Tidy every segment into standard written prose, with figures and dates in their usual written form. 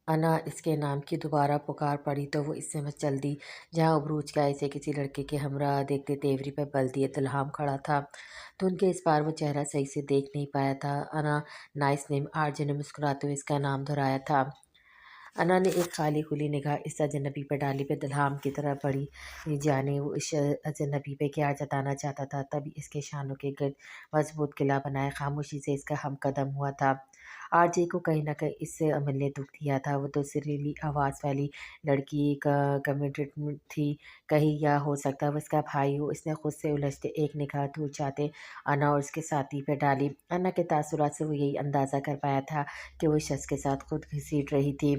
انا اس کے نام کی دوبارہ پکار پڑی تو وہ اس سے مت چل دی جہاں عروج کا اسے کسی لڑکے کے ہمراہ دیکھتے تیوری پہ بل دیے دلہام کھڑا تھا تو ان کے اس بار وہ چہرہ صحیح سے دیکھ نہیں پایا تھا۔ انا نائس نیم، آرجے نے مسکراتے ہوئے اس کا نام دہرایا تھا۔ انا نے ایک خالی کھلی نگاہ اس اجنبی پہ ڈالی پہ دلہام کی طرح بڑی جانے وہ اس اجنبی پہ کیا جتانا چاہتا تھا۔ تبھی اس کے شانوں کے گرد مضبوط قلعہ بنائے خاموشی سے اس کا ہم قدم ہوا تھا۔ آرجے کو کہیں نہ کہیں اس سے عمل نے دکھ دیا تھا۔ وہ تو سریلی آواز والی لڑکی کمیٹڈ تھی کہیں، یا ہو سکتا وہ اس کا بھائی ہو۔ اس نے خود سے الجھتے ایک نگاہ دور جاتے انا اور اس کے ساتھی پہ ڈالی۔ انا کے تاثرات سے وہ یہی اندازہ کر پایا تھا کہ وہ شخص کے ساتھ خود گھسیٹ رہی تھی۔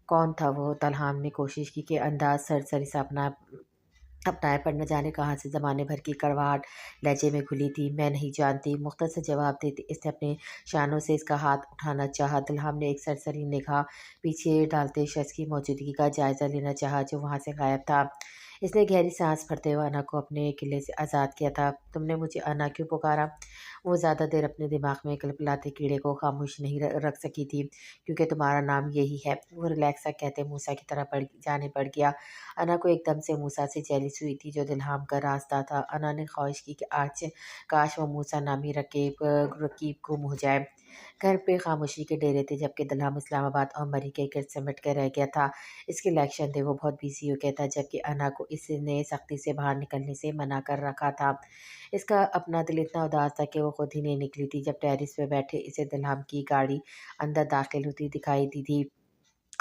کون تھا وہ؟ دلہام نے کوشش کی کہ انداز سرسری سا اپنائے، پر نہ جانے کہاں سے زمانے بھر کی کڑواہٹ لہجے میں گھلی تھی۔ میں نہیں جانتی، مختصر جواب دیتے اس نے اپنے شانوں سے اس کا ہاتھ اٹھانا چاہا۔ دلہام نے ایک سرسری نگاہ پیچھے ڈالتے شخص کی موجودگی کا جائزہ لینا چاہا جو وہاں سے غائب تھا۔ اس نے گہری سانس بھرتے ہوئے انا کو اپنے قلعے سے آزاد کیا تھا۔ تم نے مجھے انا کیوں پکارا؟ وہ زیادہ دیر اپنے دماغ میں کلپلاتے کیڑے کو خاموش نہیں رکھ سکی تھی۔ کیونکہ تمہارا نام یہی ہے، وہ ریلیکس سا کہتے موسیٰ کی طرح جانے پڑ گیا۔ انا کو ایک دم سے موسیٰ سے جیلس ہوئی تھی جو دلہام کا راستہ تھا۔ انا نے خواہش کی کہ آج کاش وہ موسیٰ نامی رقیب گم ہو جائے۔ گھر پہ خاموشی کے ڈیرے تھے جبکہ دلہام اسلام آباد اور مری کے گرد سمٹ کے رہ گیا تھا۔ اس کے الیکشن تھے، وہ بہت بزی ہو گیا تھا، جبکہ انا کو اس نے سختی سے باہر نکلنے سے منع کر رکھا تھا۔ اس کا اپنا دل اتنا اداس تھا کہ وہ خود ہی نہیں نکلی تھی۔ جب ٹیرس پہ بیٹھے اسے دلہام کی گاڑی اندر داخل ہوتی دکھائی دی تھی،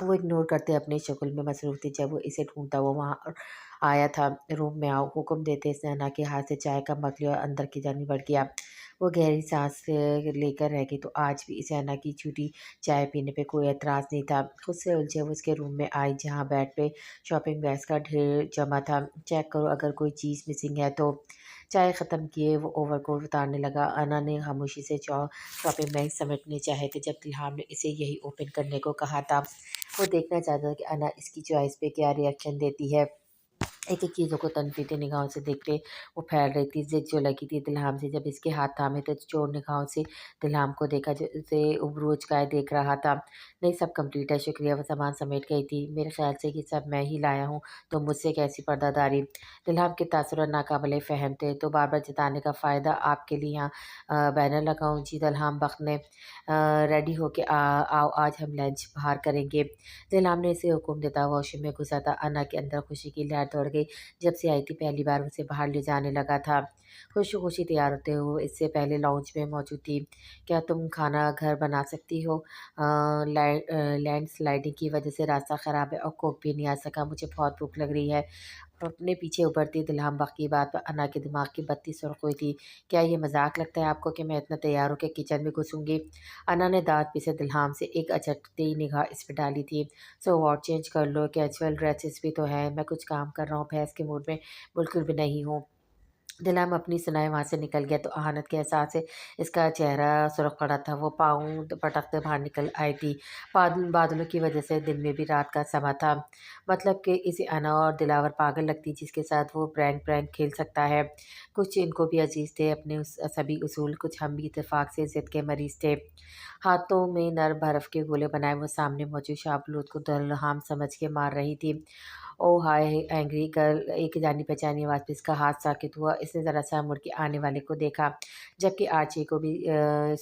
وہ اگنور کرتے اپنے شغل میں مصروف تھی۔ جب وہ اسے ڈھونڈتا وہ وہاں آیا تھا۔ روم میں آؤ، حکم دیتے اس نے انا کے ہاتھ سے چائے کا مگ لیا اور اندر کی جانب بڑھ گیا۔ وہ گہری سانس لے کر رہ گئی تو آج بھی اسے انا کی چھوٹی چائے پینے پہ کوئی اعتراض نہیں تھا۔ خود سے الجھے وہ اس کے روم میں آئی جہاں بیڈ پہ شاپنگ بیگز کا ڈھیر جمع تھا۔ چیک کرو اگر کوئی چیز مسنگ ہے تو۔ چائے ختم کیے وہ اوور کوٹ اتارنے لگا۔ انا نے خاموشی سے شاپنگ بیگ سمیٹنے چاہے تھے جب دلہام نے اسے یہی اوپن کرنے کو کہا تھا۔ وہ دیکھنا چاہتا تھا کہ انا اس کی چوائس پہ کیا ری ایکشن دیتی ہے۔ ایک ایک چیزوں کو تنقیدی نگاہوں سے دیکھتے وہ پھیل رہی تھی۔ ضد جو لگی تھی دلہام سے جب اس کے ہاتھ تھامے تھے، چور نگاہوں سے دلہام کو دیکھا جو اسے عروج کا دیکھ رہا تھا۔ نہیں، سب کمپلیٹ ہے، شکریہ۔ وہ سامان سمیٹ گئی تھی۔ میرے خیال سے یہ سب میں ہی لایا ہوں تو مجھ سے کیسی پردہ داری؟ دلہام کے تاثرات ناقابل فہم تھے۔ تو بار بار جتانے کا فائدہ؟ آپ کے لیے یہاں بینر لگاؤں؟ جی دلہام بخت نے ریڈی ہو کے آؤ، آج ہم لنچ باہر کریں گے۔ دلہام نے اسے حکم دیتا واش روم میں گھسا تھا۔ انا کے اندر خوشی کی لہر دوڑ گئی۔ جب سے آئی تھی پہلی بار اسے باہر لے جانے لگا تھا۔ خوشی خوشی تیار ہوتے ہوئے اس سے پہلے لاؤنج میں موجود تھی۔ کیا تم کھانا گھر بنا سکتی ہو؟ لینڈ سلائڈنگ کی وجہ سے راستہ خراب ہے اور کوک بھی نہیں آ سکا۔ مجھے بہت بھوک لگ رہی ہے۔ اپنے پیچھے ابھرتی دلہام بخت کی بات پر انا کے دماغ کی بتی سرخ ہوئی تھی۔ کیا یہ مذاق لگتا ہے آپ کو کہ میں اتنا تیار ہو کے کچن میں گھسوں گی؟ انا نے دانت پیسے دلہام سے ایک اچھٹتی نگاہ اس پہ ڈالی تھی۔ سو واٹ، چینج کر لو، کیجول ڈریسز بھی تو ہے۔ میں کچھ کام کر رہا ہوں، بحث کے موڈ میں بالکل بھی نہیں ہوں۔ دلہام اپنی سنائے وہاں سے نکل گیا تو اہانت کے احساس سے اس کا چہرہ سرخ پڑا تھا۔ وہ پاؤں پٹکتے باہر نکل آئی تھی۔ بادلوں کی وجہ سے دن میں بھی رات کا سما تھا۔ مطلب کہ اسے انا اور دلاور پاگل لگتی جس کے ساتھ وہ پرینک کھیل سکتا ہے۔ کچھ ان کو بھی عزیز تھے اپنے سبھی اصول، کچھ ہم بھی اتفاق سے ضد کے مریض تھے۔ ہاتھوں میں نرم برف کے گولے بنائے وہ سامنے موجود شاہبلوت کو دلہام سمجھ کے مار رہی تھی۔ او ہائے اینگری گرل، ایک جانی پہچانی آواز پہ اس کا ہاتھ ساکت ہوا۔ اس نے ذرا سا مڑ کے آنے والے کو دیکھا جبکہ آرچی کو بھی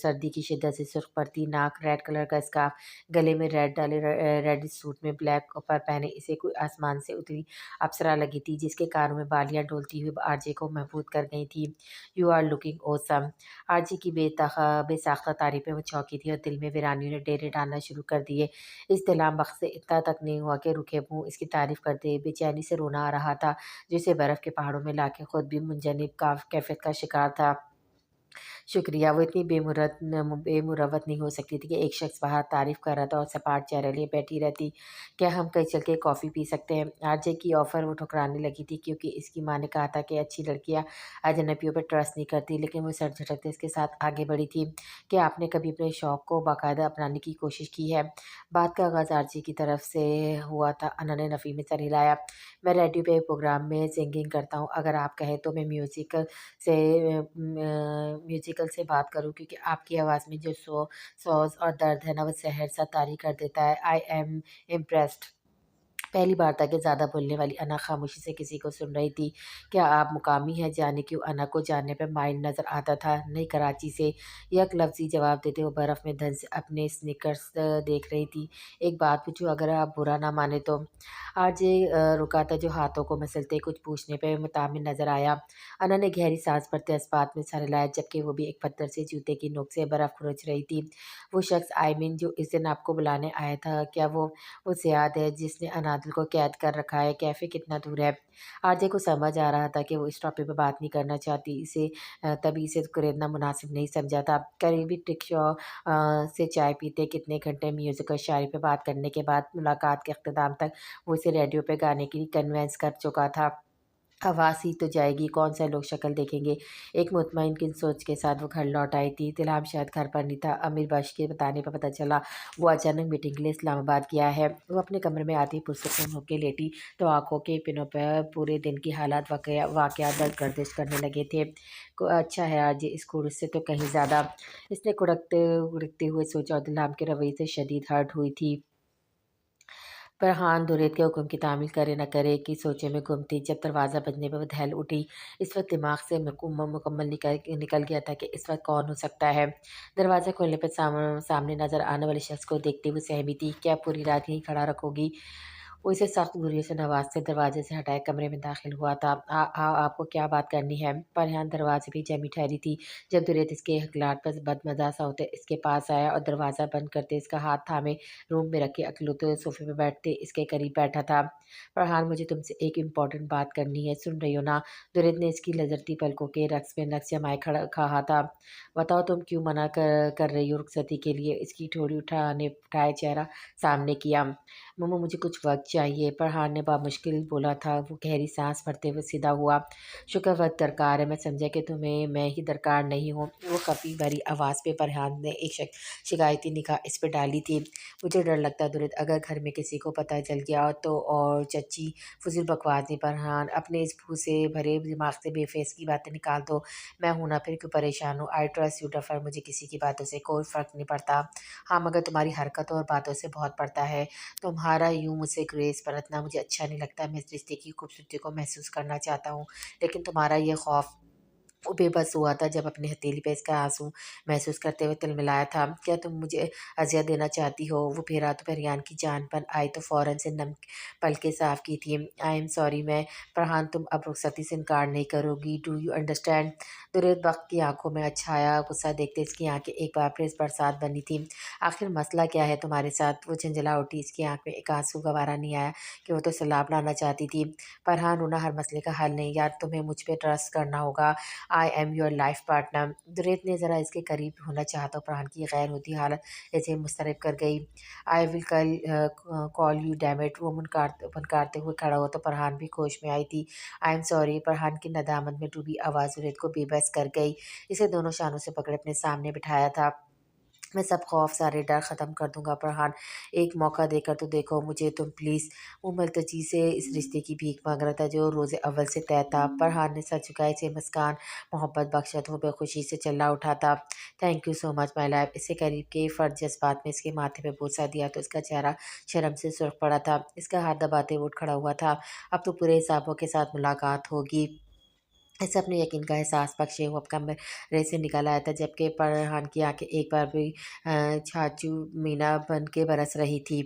سردی کی شدت سے سرخ پڑتی ناک، ریڈ کلر کا اسکارف گلے میں ریڈ ڈالے، ریڈ سوٹ میں بلیک اوپر پہنے اسے کوئی آسمان سے اتری اپسرا لگی تھی جس کے کانوں میں بالیاں ڈولتی ہوئی آرچی کو محفوظ کر گئی تھی۔ You are looking اوسم۔ آرچی کی بے ساختہ تعریفیں وہ چونکی تھی اور دل میں ویرانیوں نے ڈیرے ڈالنا شروع کر دیے۔ اس دلہام بخت سے اتنا تک نہیں ہوا کہ رکے منہ اس کی تعریف کرتے بے چینی سے رونا آ رہا تھا جسے برف کے پہاڑوں میں لا کے خود بھی منجنیق کیفیت کا شکار تھا۔ شکریہ۔ وہ اتنی بے مروت نہیں ہو سکتی تھی کہ ایک شخص باہر تعریف کر رہا تھا اور سپاٹ چہرے لیے بیٹھی رہتی۔ کیا ہم کہیں چل کے کافی پی سکتے ہیں؟ آرجے کی آفر وہ ٹھکرانے لگی تھی کیونکہ اس کی ماں نے کہا تھا کہ اچھی لڑکیاں اجنبیوں پہ ٹرسٹ نہیں کرتی، لیکن وہ سر جھٹکتے اس کے ساتھ آگے بڑھی تھی۔ کیا آپ نے کبھی اپنے شوق کو باقاعدہ اپنانے کی کوشش کی ہے؟ بات کا آغاز آرچی کی طرف سے ہوا تھا۔ انا نے نفی میں سر ہلایا۔ میں ریڈیو پہ ایک پروگرام میں سنگنگ کرتا ہوں، اگر آپ کہیں تو میں میوزک فزیکل سے بات کروں کیونکہ آپ کی آواز میں جو سوز اور درد ہے نا وہ سحر سا طاری کر دیتا ہے. I am impressed. پہلی بار تھا کہ زیادہ بولنے والی انا خاموشی سے کسی کو سن رہی تھی. کیا آپ مقامی ہیں؟ جانے کیوں انا کو جاننے پہ مائل نظر آتا تھا. نہیں کراچی سے. یک لفظی جواب دیتے وہ برف میں دھن سے اپنے سنیکرز دیکھ رہی تھی. ایک بات پوچھوں اگر آپ برا نہ مانے تو. آرجے رکا تھا جو ہاتھوں کو مسلتے کچھ پوچھنے پہ مطمئن نظر آیا. انا نے گہری سانس بھرتے اسپات میں سر ہلایا جبکہ وہ بھی ایک پتھر سے جوتے کی نوک سے برف کھرچ رہی تھی. وہ شخص آئمن جو اس دن آپ کو بلانے آیا تھا کیا وہ زیاد ہے جس نے انادل کو قید کر رکھا ہے. کیفے کتنا دور ہے؟ آرجے کو سمجھ آ رہا تھا کہ وہ اس ٹاپک پہ بات نہیں کرنا چاہتی. تبھی اسے خریدنا مناسب نہیں سمجھا تھا. قریبی ٹکشا سے چائے پیتے کتنے گھنٹے میوزک اور شاعری پہ بات کرنے کے بعد ملاقات کے اختتام تک وہ اسے ریڈیو پہ گانے کے لیے کنوینس کر چکا تھا. آواز ہی تو جائے گی کون سا لوگ شکل دیکھیں گے. ایک مطمئن کن سوچ کے ساتھ وہ گھر لوٹ آئی تھی. دلہام شاید گھر پر نہیں تھا. امیر بخش کے بتانے پر پتہ چلا وہ اچانک میٹنگ کے لیے اسلام آباد گیا ہے. وہ اپنے کمرے میں آتی پرسکون ہو کے لیٹی تو آنکھوں کے پنوں پر پورے دن کی حالات واقعات درج گردش کرنے لگے تھے. اچھا ہے آج اس کورس سے تو کہیں زیادہ. اس نے کڑکتے ہوئے سوچا اور دلہام کے رویے سے شدید ہرٹ ہوئی تھی. فرحان درید کے حکم کی تعمیل کرے نہ کرے کی سوچے میں گم تھی. جب دروازہ بجنے پہ وہ دہل اٹھی. اس وقت دماغ سے مکمل نکل گیا تھا کہ اس وقت کون ہو سکتا ہے. دروازہ کھولنے پہ سامنے نظر آنے والے شخص کو دیکھتے ہوئے سہمی تھی. کیا پوری رات یہیں کھڑا رکھو گی؟ وہ اسے سخت بوریوں سے نوازتے دروازے سے ہٹائے کمرے میں داخل ہوا تھا. آپ کو کیا بات کرنی ہے؟ فرحان دروازے پہ جمی ٹھہری تھی جب درید اس کے ہکلاٹ پر بدمزہ سا ہوتے اس کے پاس آیا اور دروازہ بند کرتے اس کا ہاتھ تھامے روم میں رکھے اکلوتے صوفے پہ بیٹھتے اس کے قریب بیٹھا تھا. فرحان مجھے تم سے ایک امپورٹنٹ بات کرنی ہے. سن رہی ہو نا؟ درید نے اس کی لذرتی پلکوں کے رقص میں نقش جمائے کہا تھا. بتاؤ تم کیوں منع کر رہی ہو رخصتی کے لیے. اس کی ٹھوڑی اٹھائے چہرہ سامنے کیا. مما مجھے کچھ وقت چاہیے. فرحان نے بامشکل بولا تھا. وہ گہری سانس بھرتے ہوئے سیدھا ہوا. شکر وقت درکار ہے. میں سمجھا کہ تمہیں میں ہی درکار نہیں ہوں. وہ خفی بھری آواز پہ فرحان نے ایک شکایتی نگاہ اس پہ ڈالی تھی. مجھے ڈر لگتا ہے درید اگر گھر میں کسی کو پتہ چل گیا تو. اور چچی فضول بکواس نہیں. فرحان اپنے اس بھو سے بھرے دماغ سے بے فیس کی باتیں نکال دو. میں ہوں نا پھر کیوں پریشان ہوں. I trust you differ. مجھے کسی کی باتوں سے کوئی فرق نہیں پڑتا. ہاں مگر تمہاری حرکتوں اور باتوں سے بہت پڑتا ہے. تمہارا یوں مجھ سے گریز برتنا مجھے اچھا نہیں لگتا. میں اس رشتے کی خوبصورتی کو محسوس کرنا چاہتا ہوں لیکن تمہارا یہ خوف. وہ بے بس ہوا تھا جب اپنی ہتھیلی پہ اس کا آنسو محسوس کرتے ہوئے تلملایا تھا. کیا تم مجھے اذیت دینا چاہتی ہو؟ وہ پھیرا تو فرحان کی جان پر آئی تو فوراً سے نم پلکیں صاف کی تھی. I am sorry. میں فرحان تم اب رخصتی سے انکار نہیں کرو گی. Do you understand? درید وقت کی آنکھوں میں اچھایا غصہ دیکھتے اس کی آنکھیں ایک بار پھر اس برسات بنی تھی. آخر مسئلہ کیا ہے تمہارے ساتھ؟ وہ جھنجھلا اٹھی. اس کی آنکھ میں ایک آنسو گوارا نہیں آیا کہ وہ تو سیلاب لانا چاہتی تھی. فرحان رونا ہر مسئلے کا حل نہیں. یار تمہیں مجھ پہ ٹرسٹ کرنا ہوگا. I'm your life partner. درید نے ذرا اس کے قریب ہونا چاہا تو فرحان کی غیر ہوتی حالت اسے مضطرب کر گئی. آئی ول کال یو ڈیم اٹ. وہ منکارتے ہوئے کھڑا ہوا تو فرحان بھی ہوش میں آئی تھی. I am sorry. فرحان کی ندامت میں ڈوبی آواز درید کو بے بس کر گئی. اسے دونوں شانوں سے پکڑے اپنے سامنے بٹھایا تھا. میں سب خوف سارے ڈر ختم کر دوں گا فرحان. ایک موقع دے کر تو دیکھو مجھے تم پلیز. وہ ملتجی سے اس رشتے کی بھیک مانگ رہا تھا جو روز اول سے طے تھا. فرحان نے سر جھکائے اسے مسکان محبت بخشت وہ بے خوشی سے چلا اٹھا تھا. Thank you so much my life. اس سے قریب کے فرد جذبات میں اس کے ماتھے پہ بوسہ دیا تو اس کا چہرہ شرم سے سرخ پڑا تھا. اس کا ہاتھ دباتے وہ اٹھ کھڑا ہوا تھا. اب تو پورے حسابوں کے ساتھ ملاقات ہوگی. اسے اپنے یقین کا احساس بخشے وہ اب کمرے سے نکل آیا تھا جبکہ فرحان کی آنکھیں ایک بار بھی چھاچو مینا بن کے برس رہی تھی.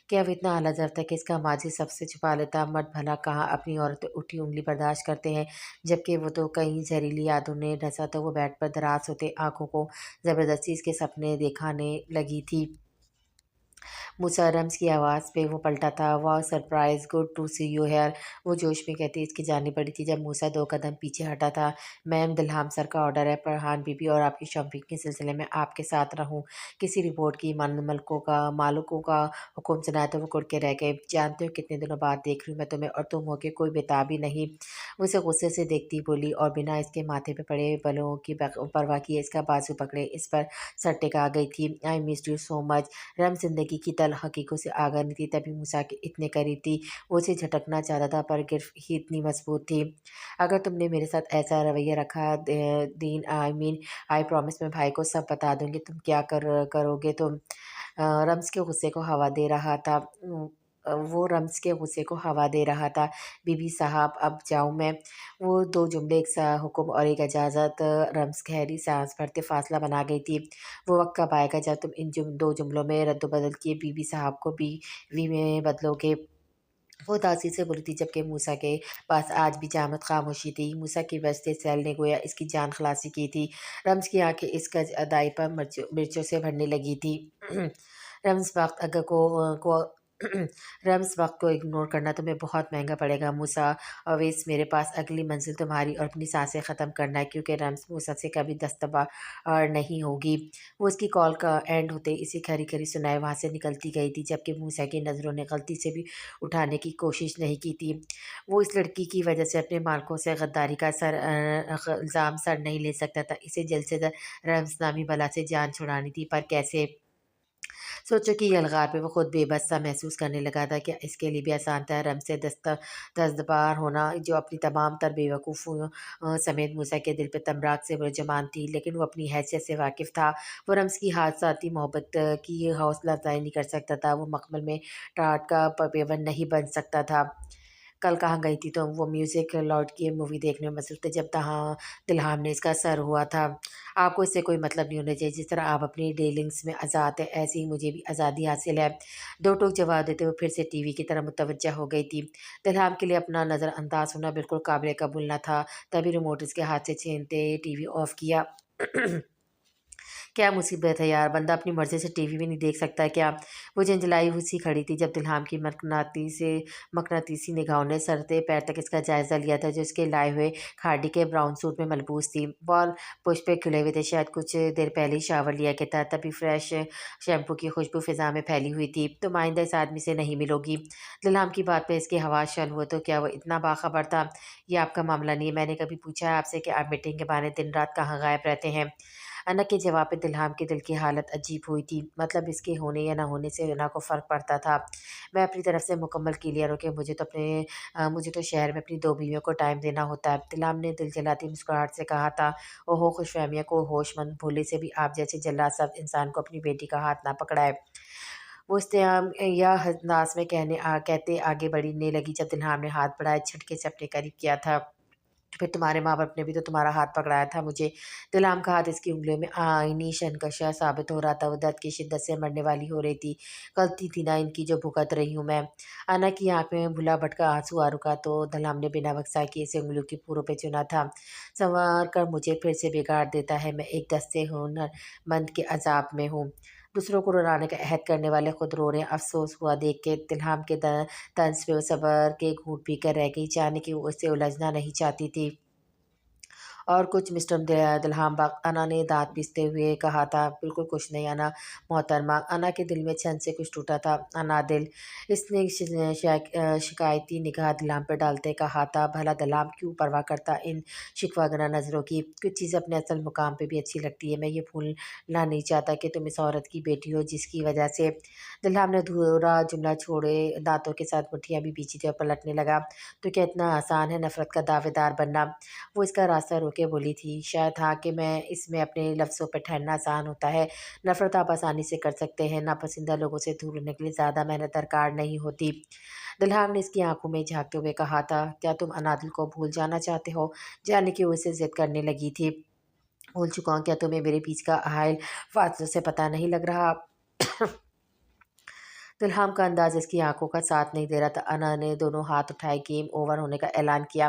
کیا وہ اتنا اعلیٰ ضرب تھا کہ اس کا ماضی سب سے چھپا لیتا؟ مرد بھلا کہاں اپنی عورت اٹھی انگلی برداشت کرتے ہیں جبکہ وہ تو کئی زہریلی یادوں نے ڈھسا تو وہ بیڈ پر دراز ہوتے آنکھوں کو زبردستی اس کے سپنے دکھانے لگی تھی. موسیٰ رمز کی آواز پہ وہ پلٹا تھا. واہ surprise. Good to see you here. وہ جوش میں کہتی اس کی جانب بڑھی تھی جب موسیٰ 2 قدم پیچھے ہٹا تھا. میم دلہام سر کا آرڈر ہے. فرحان بی بی اور آپ کی شاپنگ کے سلسلے میں آپ کے ساتھ رہوں کسی رپورٹ کی مالکوں کا حکم سنایا تو وہ کڑ کے رہ گئے. جانتے ہو کتنے دنوں بعد دیکھ رہی ہوں میں تمہیں اور تم ہو کے کوئی بےتاب ہی نہیں. وہ اسے غصے سے دیکھتی بولی اور بنا اس کے ماتھے پہ پڑے بلوں کی پرواہ کیے اس کا بازو پکڑے اس پر سر ٹکا گئی تھی. آئی مسڈ یو سو مچ. رم زندگی کی हकीकों से आगाह नहीं थी, तभी मूसा के इतने करीब थी। वो उसे झटकना चाहता था पर गिरफ्त ही इतनी मजबूत थी। अगर तुमने मेरे साथ ऐसा रवैया रखा दीन आई प्रॉमिस मैं भाई को सब बता दूंगी। तुम क्या करोगे तुम? रम्स के गुस्से को हवा दे रहा था। वो रम्स के गुस्से को हवा दे रहा था। बीबी साहब अब जाऊं मैं? वो दो जुमले एक सा हुक्म और एक इजाज़त। रम्स गहरी सांस भरते फासला बना गई थी। वो वक्त कब आएगा जब तुम इन दो जुमलों में रद्द-बदल किए बीबी साहब को बीवी में बदलोगे? वो उदासी से बोली थी जबकि मूसा के पास आज भी जामद खामोशी थी। मूसा की वजह सेल ने गोया इसकी जान खलासी की थी। रम्स की आंखें इस अदाई पर मिर्चों से भरने लगी थी। रम्स वक्त अगर को रम्स वक्त को इग्नोर करना तुम्हें बहुत महंगा पड़ेगा मूसा। अवेस मेरे पास अगली मंजिल तुम्हारी और अपनी सांसें ख़त्म करना है, क्योंकि रम्स मूसा से कभी दस्तबरदार नहीं होगी। वो उसकी कॉल का एंड होते इसी खरी खरी सुनाए वहाँ से निकलती गई थी, जबकि मूसा की नज़रों ने गलती से भी उठाने की कोशिश नहीं की थी। वो इस लड़की की वजह से अपने मालकों से गद्दारी का इल्ज़ाम सर नहीं ले सकता था। इसे जल्द से जल्द रम्स नामी बला से जान छुड़ानी थी, पर कैसे? सोचो कि ये अलगार पे वो खुद बेबस सा महसूस करने लगा था। क्या इसके लिए भी आसान था रम से दस्तबार होना, जो अपनी तमाम तर बेवकूफ़ियों समेत मूसा के दिल पे तमराक से बुरजमान थी, लेकिन वो अपनी हैसियत से वाकिफ़ था। वो रम्स की हादसाती मोहब्बत की हौसला अफजाई नहीं कर सकता था। वो मखमल में टाट का पेवन नहीं बन सकता था। कल कहाँ गई थी तुम? वो म्यूज़िक लौट की मूवी देखने में मसरूफ़ थे जब तहाँ दिल्हाम ने इसका सर हुआ था। आपको इससे कोई मतलब नहीं होना चाहिए। जिस तरह आप अपनी डीलिंग्स में आज़ाद हैं, ऐसे ही मुझे भी आज़ादी हासिल है। दो टूक जवाब देते हुए फिर से टीवी की तरफ मुतवज्जह हो गई थी। दिल्हाम के लिए अपना नज़रअंदाज होना बिल्कुल काबिल कबूल न था। तभी रिमोट उसके हाथ से छीनते टीवी ऑफ किया। क्या मुसीबत है यार, बंदा अपनी मर्ज़ी से टीवी भी नहीं देख सकता क्या? वो झंझलाई हुई सी खड़ी थी जब दिल्हाम की मकनातीसी निगाहों ने सर से पैर तक इसका जायज़ा लिया था, जो इसके लाए हुए खाड़ी के ब्राउन सूट में मलबूस थी। बाल पुश पे खिले हुए थे, शायद कुछ देर पहले ही शावर लिया गया था, तभी फ्रेश शैम्पू की खुशबू फ़िज़ा में फैली हुई थी। तुम आइंदा इस आदमी से नहीं मिलोगी। दिल्हाम की बात पे इसके हवास शल हुए तो क्या वो इतना बाखबर था? ये आपका मामला नहीं है। मैंने कभी पूछा है आपसे कि आप मीटिंग के बहाने दिन रात कहाँ गायब रहते हैं? अना के जवाब पे दिल्हाम के दिल की हालत अजीब हुई थी। मतलब इसके होने या ना होने से अना को फ़र्क पड़ता था। मैं अपनी तरफ से मुकम्मल क्लियर हूँ कि मुझे तो शहर में अपनी दो बीवियों को टाइम देना होता है। दिल्हाम ने दिल जलाती मुस्कुराहट से कहा था। ओहो खुशफहमिया को होशमंद भोले से भी आप जैसे जल्लाद सब इंसान को अपनी बेटी का हाथ ना पकड़ाए। वो इस्तेआम या अंदाज में कहते आगे बढ़ने लगी जब दिल्हाम ने हाथ बढ़ाए झटके से अपने करीब किया था। फिर तुम्हारे माँ-बाप ने भी तो तुम्हारा हाथ पकड़ाया था मुझे। गुलाम का हाथ इसकी उँगलियों में आईनी शनकशा साबित हो रहा था। वो दर्द की शिद्दत से मरने वाली हो रही थी। गलती थी ना इनकी जो भुगत रही हूँ मैं। अना की आँख में भुला भटका आँसू आ रुका तो धलाम ने बिना वक्सा किए इसे उँगलियों की पूरों पे चुना था। संवार कर मुझे फिर से बिगाड़ देता है। मैं एक दस्ते हुनरमंद के अज़ाब में हूँ। दूसरों को रुलाने का अहद करने वाले खुद रो रहे हैं। अफ़सोस हुआ देख के दिल्हाम के तंज पे वो सब्र के घूँट पीकर रह गई। जाने कि वो उससे उलझना नहीं चाहती थी। और कुछ मिस्टर दिल्हाम बाग अना ने दाँत पीसते हुए कहा था। बिल्कुल कुछ नहीं अना मोहतरमा। अना के दिल में छन से कुछ टूटा था। अना दिल। इसने शिकायती निगाह दिल्हाम पर डालते कहा था। भला दिल्हाम क्यों परवाह करता इन शिकवागना नज़रों की? कुछ चीज़ें अपने असल मुकाम पे भी अच्छी लगती है। मैं ये भूलना नहीं चाहता कि तुम इस औरत की बेटी हो जिसकी वजह से। दिल्हाम ने अधूरा जुमला छोड़े दाँतों के साथ मुठ्ठियाँ भी बीची थी और पलटने लगा। तो क्या इतना आसान है नफ़रत का दावेदार बनना? वो इसका रास्ता रोके बोली थी। शायद हाँ कि मैं इसमें अपने लफ्ज़ों पे ठहरना आसान होता है। नफ़रत आप आसानी से कर सकते हैं। नापसंदीदा लोगों से दूर होने के लिए ज़्यादा मेहनत दरकार नहीं होती। दिल्हाम ने इसकी आंखों में झाँकते हुए कहा था, क्या तुम अनादिल को भूल जाना चाहते हो? जाने कि वो इसे ज़िद करने लगी थी। भूल चुका हूँ। क्या तुम्हें मेरे बीच का हायल फ़ासलों से पता नहीं लग रहा? दिल्हाम का अंदाज इसकी आंखों का साथ नहीं दे रहा था। अना ने दोनों हाथ उठाए गेम ओवर होने का ऐलान किया।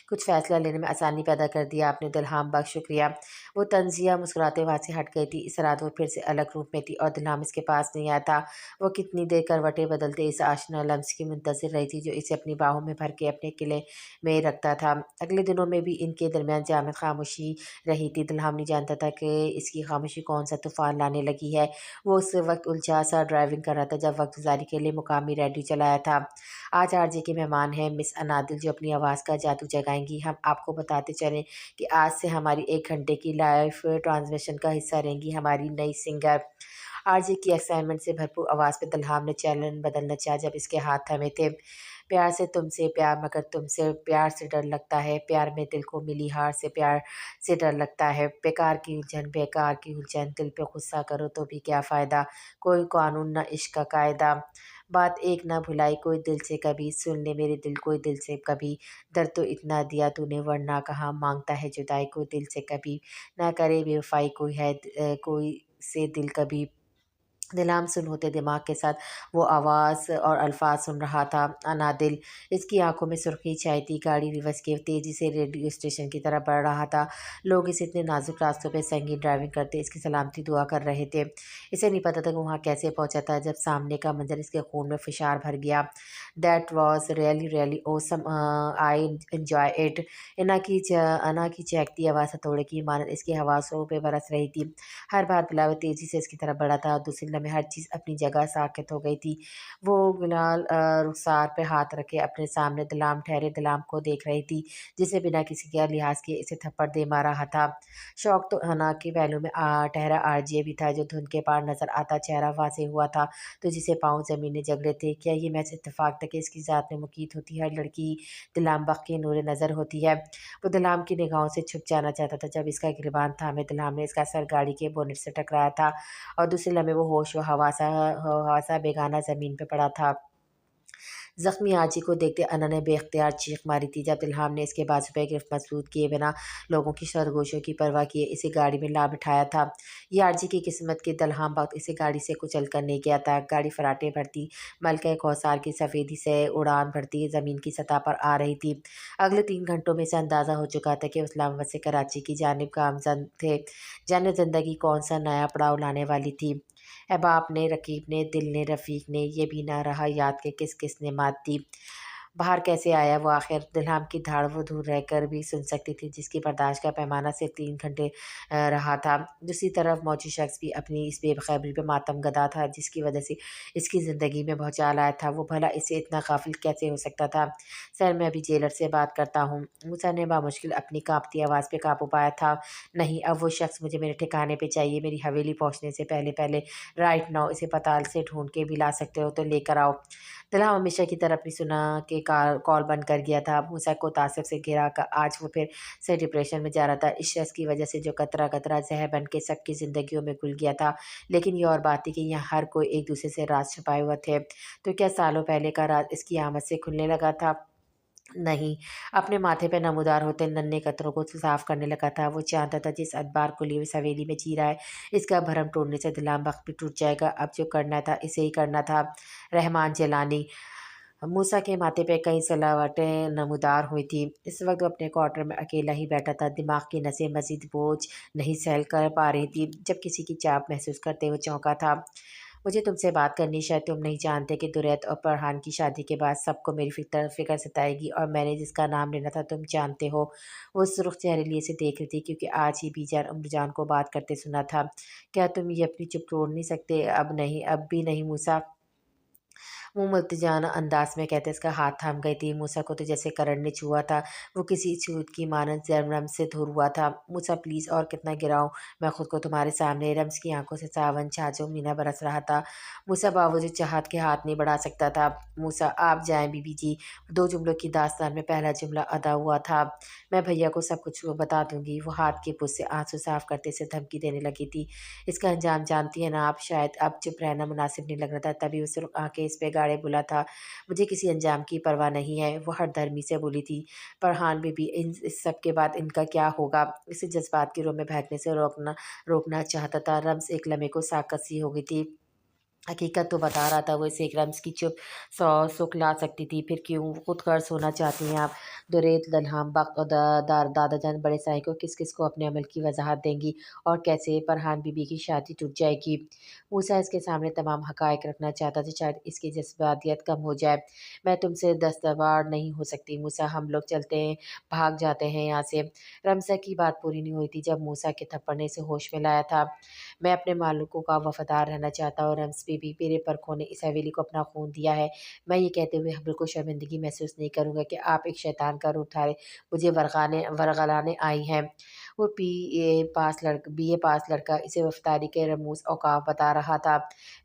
कुछ फैसला लेने में आसानी पैदा कर दिया आपने दिल्हाम बख्श शुक्रिया। वो तंजिया मुस्कुराते वहाँ से हट गई थी। इस रात वो फिर से अलग रूप में थी और दिल्हाम इसके पास नहीं आया था। वो कितनी देर करवटें बदलते इस आशना लम्स की मुंतज़िर रही थी जो इसे अपनी बाहों में भर के अपने किले में रखता था। अगले दिनों में भी इनके दरमियान जामिद खामोशी रही थी। दिल्हाम नहीं जानता था कि इसकी खामोशी कौन सा तूफ़ान लाने लगी है। वो उस वक्त उलझा सा ड्राइविंग कर रहा था जब वक्त गुजारी के लिए मुकामी रेडियो चलाया था। आज आरजे के मेहमान हैं मिस अनादिल जो अपनी आवाज़ का जादू जगाएंगी। हम आपको बताते चलें कि आज से हमारी 1 घंटे की लाइव ट्रांसमिशन का हिस्सा रहेंगी हमारी नई सिंगर। आरजे की एक्साइटमेंट से भरपूर आवाज़ में दल्हाम ने चैनल बदलना चाहा जब इसके हाथ थमे थे। प्यार से तुमसे प्यार मगर तुमसे प्यार से डर लगता है, प्यार में दिल को मिली हार से प्यार से डर लगता है। बेकार की उलझन, दिल पे गुस्सा करो तो भी क्या फ़ायदा, कोई कानून ना इश्क का कायदा। बात एक ना भुलाई कोई दिल से कभी, सुन ले मेरे दिल कोई दिल से कभी। दर्द तो इतना दिया तूने वरना कहाँ माँगता है जुदाई कोई दिल से कभी। ना करे बेवफ़ाई कोई से दिल कभी। दिलाम सुन होते दिमाग के साथ वो आवाज़ और अल्फाज सुन रहा था। अनादिल। इसकी आंखों में सुर्खी छाई थी। गाड़ी रिवर्स किए तेज़ी से रेडियो स्टेशन की तरफ बढ़ रहा था। लोग इस इतने नाजुक रास्तों पे संगीन ड्राइविंग करते इसकी सलामती दुआ कर रहे थे। इसे नहीं पता था कि वहाँ कैसे पहुँचा था जब सामने का मंजर इसके खून में फिशार भर गया। That was really really awesome, I enjoy it. अना की चहकती आवाज़ हथौड़े की मानद इसकी हवासों पे बरस रही थी। हर बार बिलावल तेज़ी से इसकी तरफ बढ़ा था। दूसरे लम्हे हर चीज़ अपनी जगह साक़ित हो गई थी। वो गुलाल रुखसार पे हाथ रखे अपने सामने दिलाम ठहरे दिलाम को देख रही थी, जिसे बिना किसी के लिहाज के इसे थप्पड़ दे मार रहा था। शौक तो हना के पहलू में ठहरा आरजे भी था, जो धुंध के पार नज़र आता चेहरा वाज़ेह हुआ था, तो जिसे पाँव ज़मीन ने जगड़े थे। क्या ये महज़ इत्तेफ़ाक था कि इसकी ज़ात में मुक़ीद होती हर लड़की दिलाम बख़्त की नूरे नज़र होती है? वो दिलाम की निगाहों से छुप जाना चाहता था जब इसका गिरबान थामे दिलाम ने इसका सर गाड़ी के बोनेट से टकराया था और दूसरे लम्हे वो होश व हवासा बेगाना ज़मीन पे पड़ा था। ज़ख्मी आजी को देखते अना ने बेख्तियार चीख मारी थी जब इल्हाम ने इसके बाजू पे गिरफ्त मजबूत किए बिना लोगों की सरगोशियों की परवाह किए इसे गाड़ी में ला बिठाया था। ये आजी की किस्मत के दलहाम वक्त इसे गाड़ी से कुचल कर नहीं गया था। गाड़ी फराटे भरती मलका कौसार की सफ़ेदी से उड़ान भरती ज़मीन की सतह पर आ रही थी। अगले 3 घंटों में से अंदाज़ा हो चुका था कि इस्लामाबाद से कराची की जानिब गामजन थे। जाने ज़िंदगी कौन सा नया पड़ाव लाने वाली थी। अहबाब ने, रकीब ने, दिल ने, रफ़ीक ने, ये भी ना रहा याद के किस किस ने मात दी। बाहर कैसे आया वो आखिर? दिल्हम की धाड़ वो दूर रहकर भी सुन सकती थी, जिसकी बर्दाश्त का पैमाना सिर्फ 3 घंटे रहा था। दूसरी तरफ मौजूद शख्स भी अपनी इस बेखबरी पे मातम गदा था, जिसकी वजह से इसकी ज़िंदगी में भौचाल आया था। वो भला इससे इतना गाफिल कैसे हो सकता था? सर, मैं अभी जेलर से बात करता हूँ। मूसा ने बामुश्किल अपनी कांपती आवाज़ पे काबू पाया था। नहीं, अब वो शख्स मुझे मेरे ठिकाने पे चाहिए। मेरी हवेली पहुँचने से पहले पहले राइट नाउ इसे पताल से ढूंढ के भी ला सकते हो तो लेकर आओ। दिल्हा हमेशा की तरह अपनी सुना के कॉल बंद कर गया था। मूसा को तासुब से घिरा कर आज वो फिर से डिप्रेशन में जा रहा था। इस शख्स की वजह से जो कतरा कतरा जहर बन के सबकी ज़िंदगियों में घुल गया था। लेकिन ये और बात थी कि यहाँ हर कोई एक दूसरे से राज छुपाए हुए थे। तो क्या सालों पहले का राज इसकी आमद से खुलने लगा था? नहीं, अपने माथे पे नमूदार होते नन्हे कतरों को साफ करने लगा था। वो जानता था जिस अदबार को लिए इस हवेली में जी रहा है, इसका भरम तोड़ने से दिलाम वक्त भी टूट जाएगा। अब जो करना था इसे ही करना था। रहमान जलानी। मूसा के माथे पे कई सलावटें नमूदार हुई थी। इस वक्त वो अपने क्वार्टर में अकेला ही बैठा था। दिमाग की नसें मजीद बोझ नहीं सहल कर पा रही थी जब किसी की चाप महसूस करते हुए चौंका था। मुझे तुमसे बात करनी, शायद तुम नहीं जानते कि दुरैत और फरहान की शादी के बाद सबको मेरी फ़िक्र सताएगी और मैंने जिसका नाम लेना था तुम जानते हो। वो सुर्ख चेहरे लिए से देख रही थी क्योंकि आज ही बीजान उम्रजान को बात करते सुना था। क्या तुम ये अपनी चुप तोड़ नहीं सकते? अब नहीं, अब भी नहीं मूसा। वो मुल्तजाना अंदाज में कहते इसका हाथ थाम गई थी। मूसा को तो जैसे करंट ने छुआ था। वो किसी छूत की मानद रम से दूर हुआ था। मूसा प्लीज़ और कितना गिराऊं मैं खुद को तुम्हारे सामने? रम्स की आंखों से सावन छाजों मीना बरस रहा था। मूसा बावजूद चाहत के हाथ नहीं बढ़ा सकता था। मूसा आप जाएं बीबी जी। 2 जुमलों की दास्तान में पहला जुमला अदा हुआ था। मैं भैया को सब कुछ बता दूंगी। वो हाथ के पुस से आंसू साफ करते से धमकी देने लगी थी। इसका अंजाम जानती है ना आप? शायद अब चुप रहना मुनासिब नहीं लग रहा था, तभी उसे आंखें इस पे गाड़े बोला था। मुझे किसी अंजाम की परवाह नहीं है। वो हठधर्मी से बोली थी। फरहान बीबी, इस सब के बाद इनका क्या होगा? इसे जज्बात की रोह में बहकने से रोकना चाहता था। रम्स एक लम्हे को साकत सी हो गई थी। हकीकत तो बता रहा था वो, इसे एक रम्ज़ की चुप सौ सुख ला सकती थी। फिर क्यों खुद कर्ज होना चाहती हैं आप? दुरेत दलहाम बख्त और दादा जान बड़े साई को किस किस को अपने अमल की वजाहत देंगी और कैसे फरहान बीबी की शादी टूट जाएगी? मूसा इसके सामने तमाम हकायक रखना चाहता था, शायद इसकी जज्बातियत कम हो जाए। मैं तुमसे दस्तवार नहीं हो सकती मूसा, हम लोग चलते हैं, भाग जाते हैं यहाँ से। रमसा की बात पूरी नहीं हुई थी जब मूसा के थप्पड़ ने इसे होश में लाया था। मैं अपने मालिकों का वफादार रहना चाहता हूँ रम्स बीबी, मेरे परखों ने इस हवेली को अपना खून दिया है। मैं ये कहते हुए बिल्कुल शर्मिंदगी महसूस नहीं करूँगा कि आप एक शैतान का रूप धारे मुझे वरगलाने आई हैं। وہ بی اے پاس لڑکا اسے وفاداری کے رموز اوقاف بتا رہا تھا۔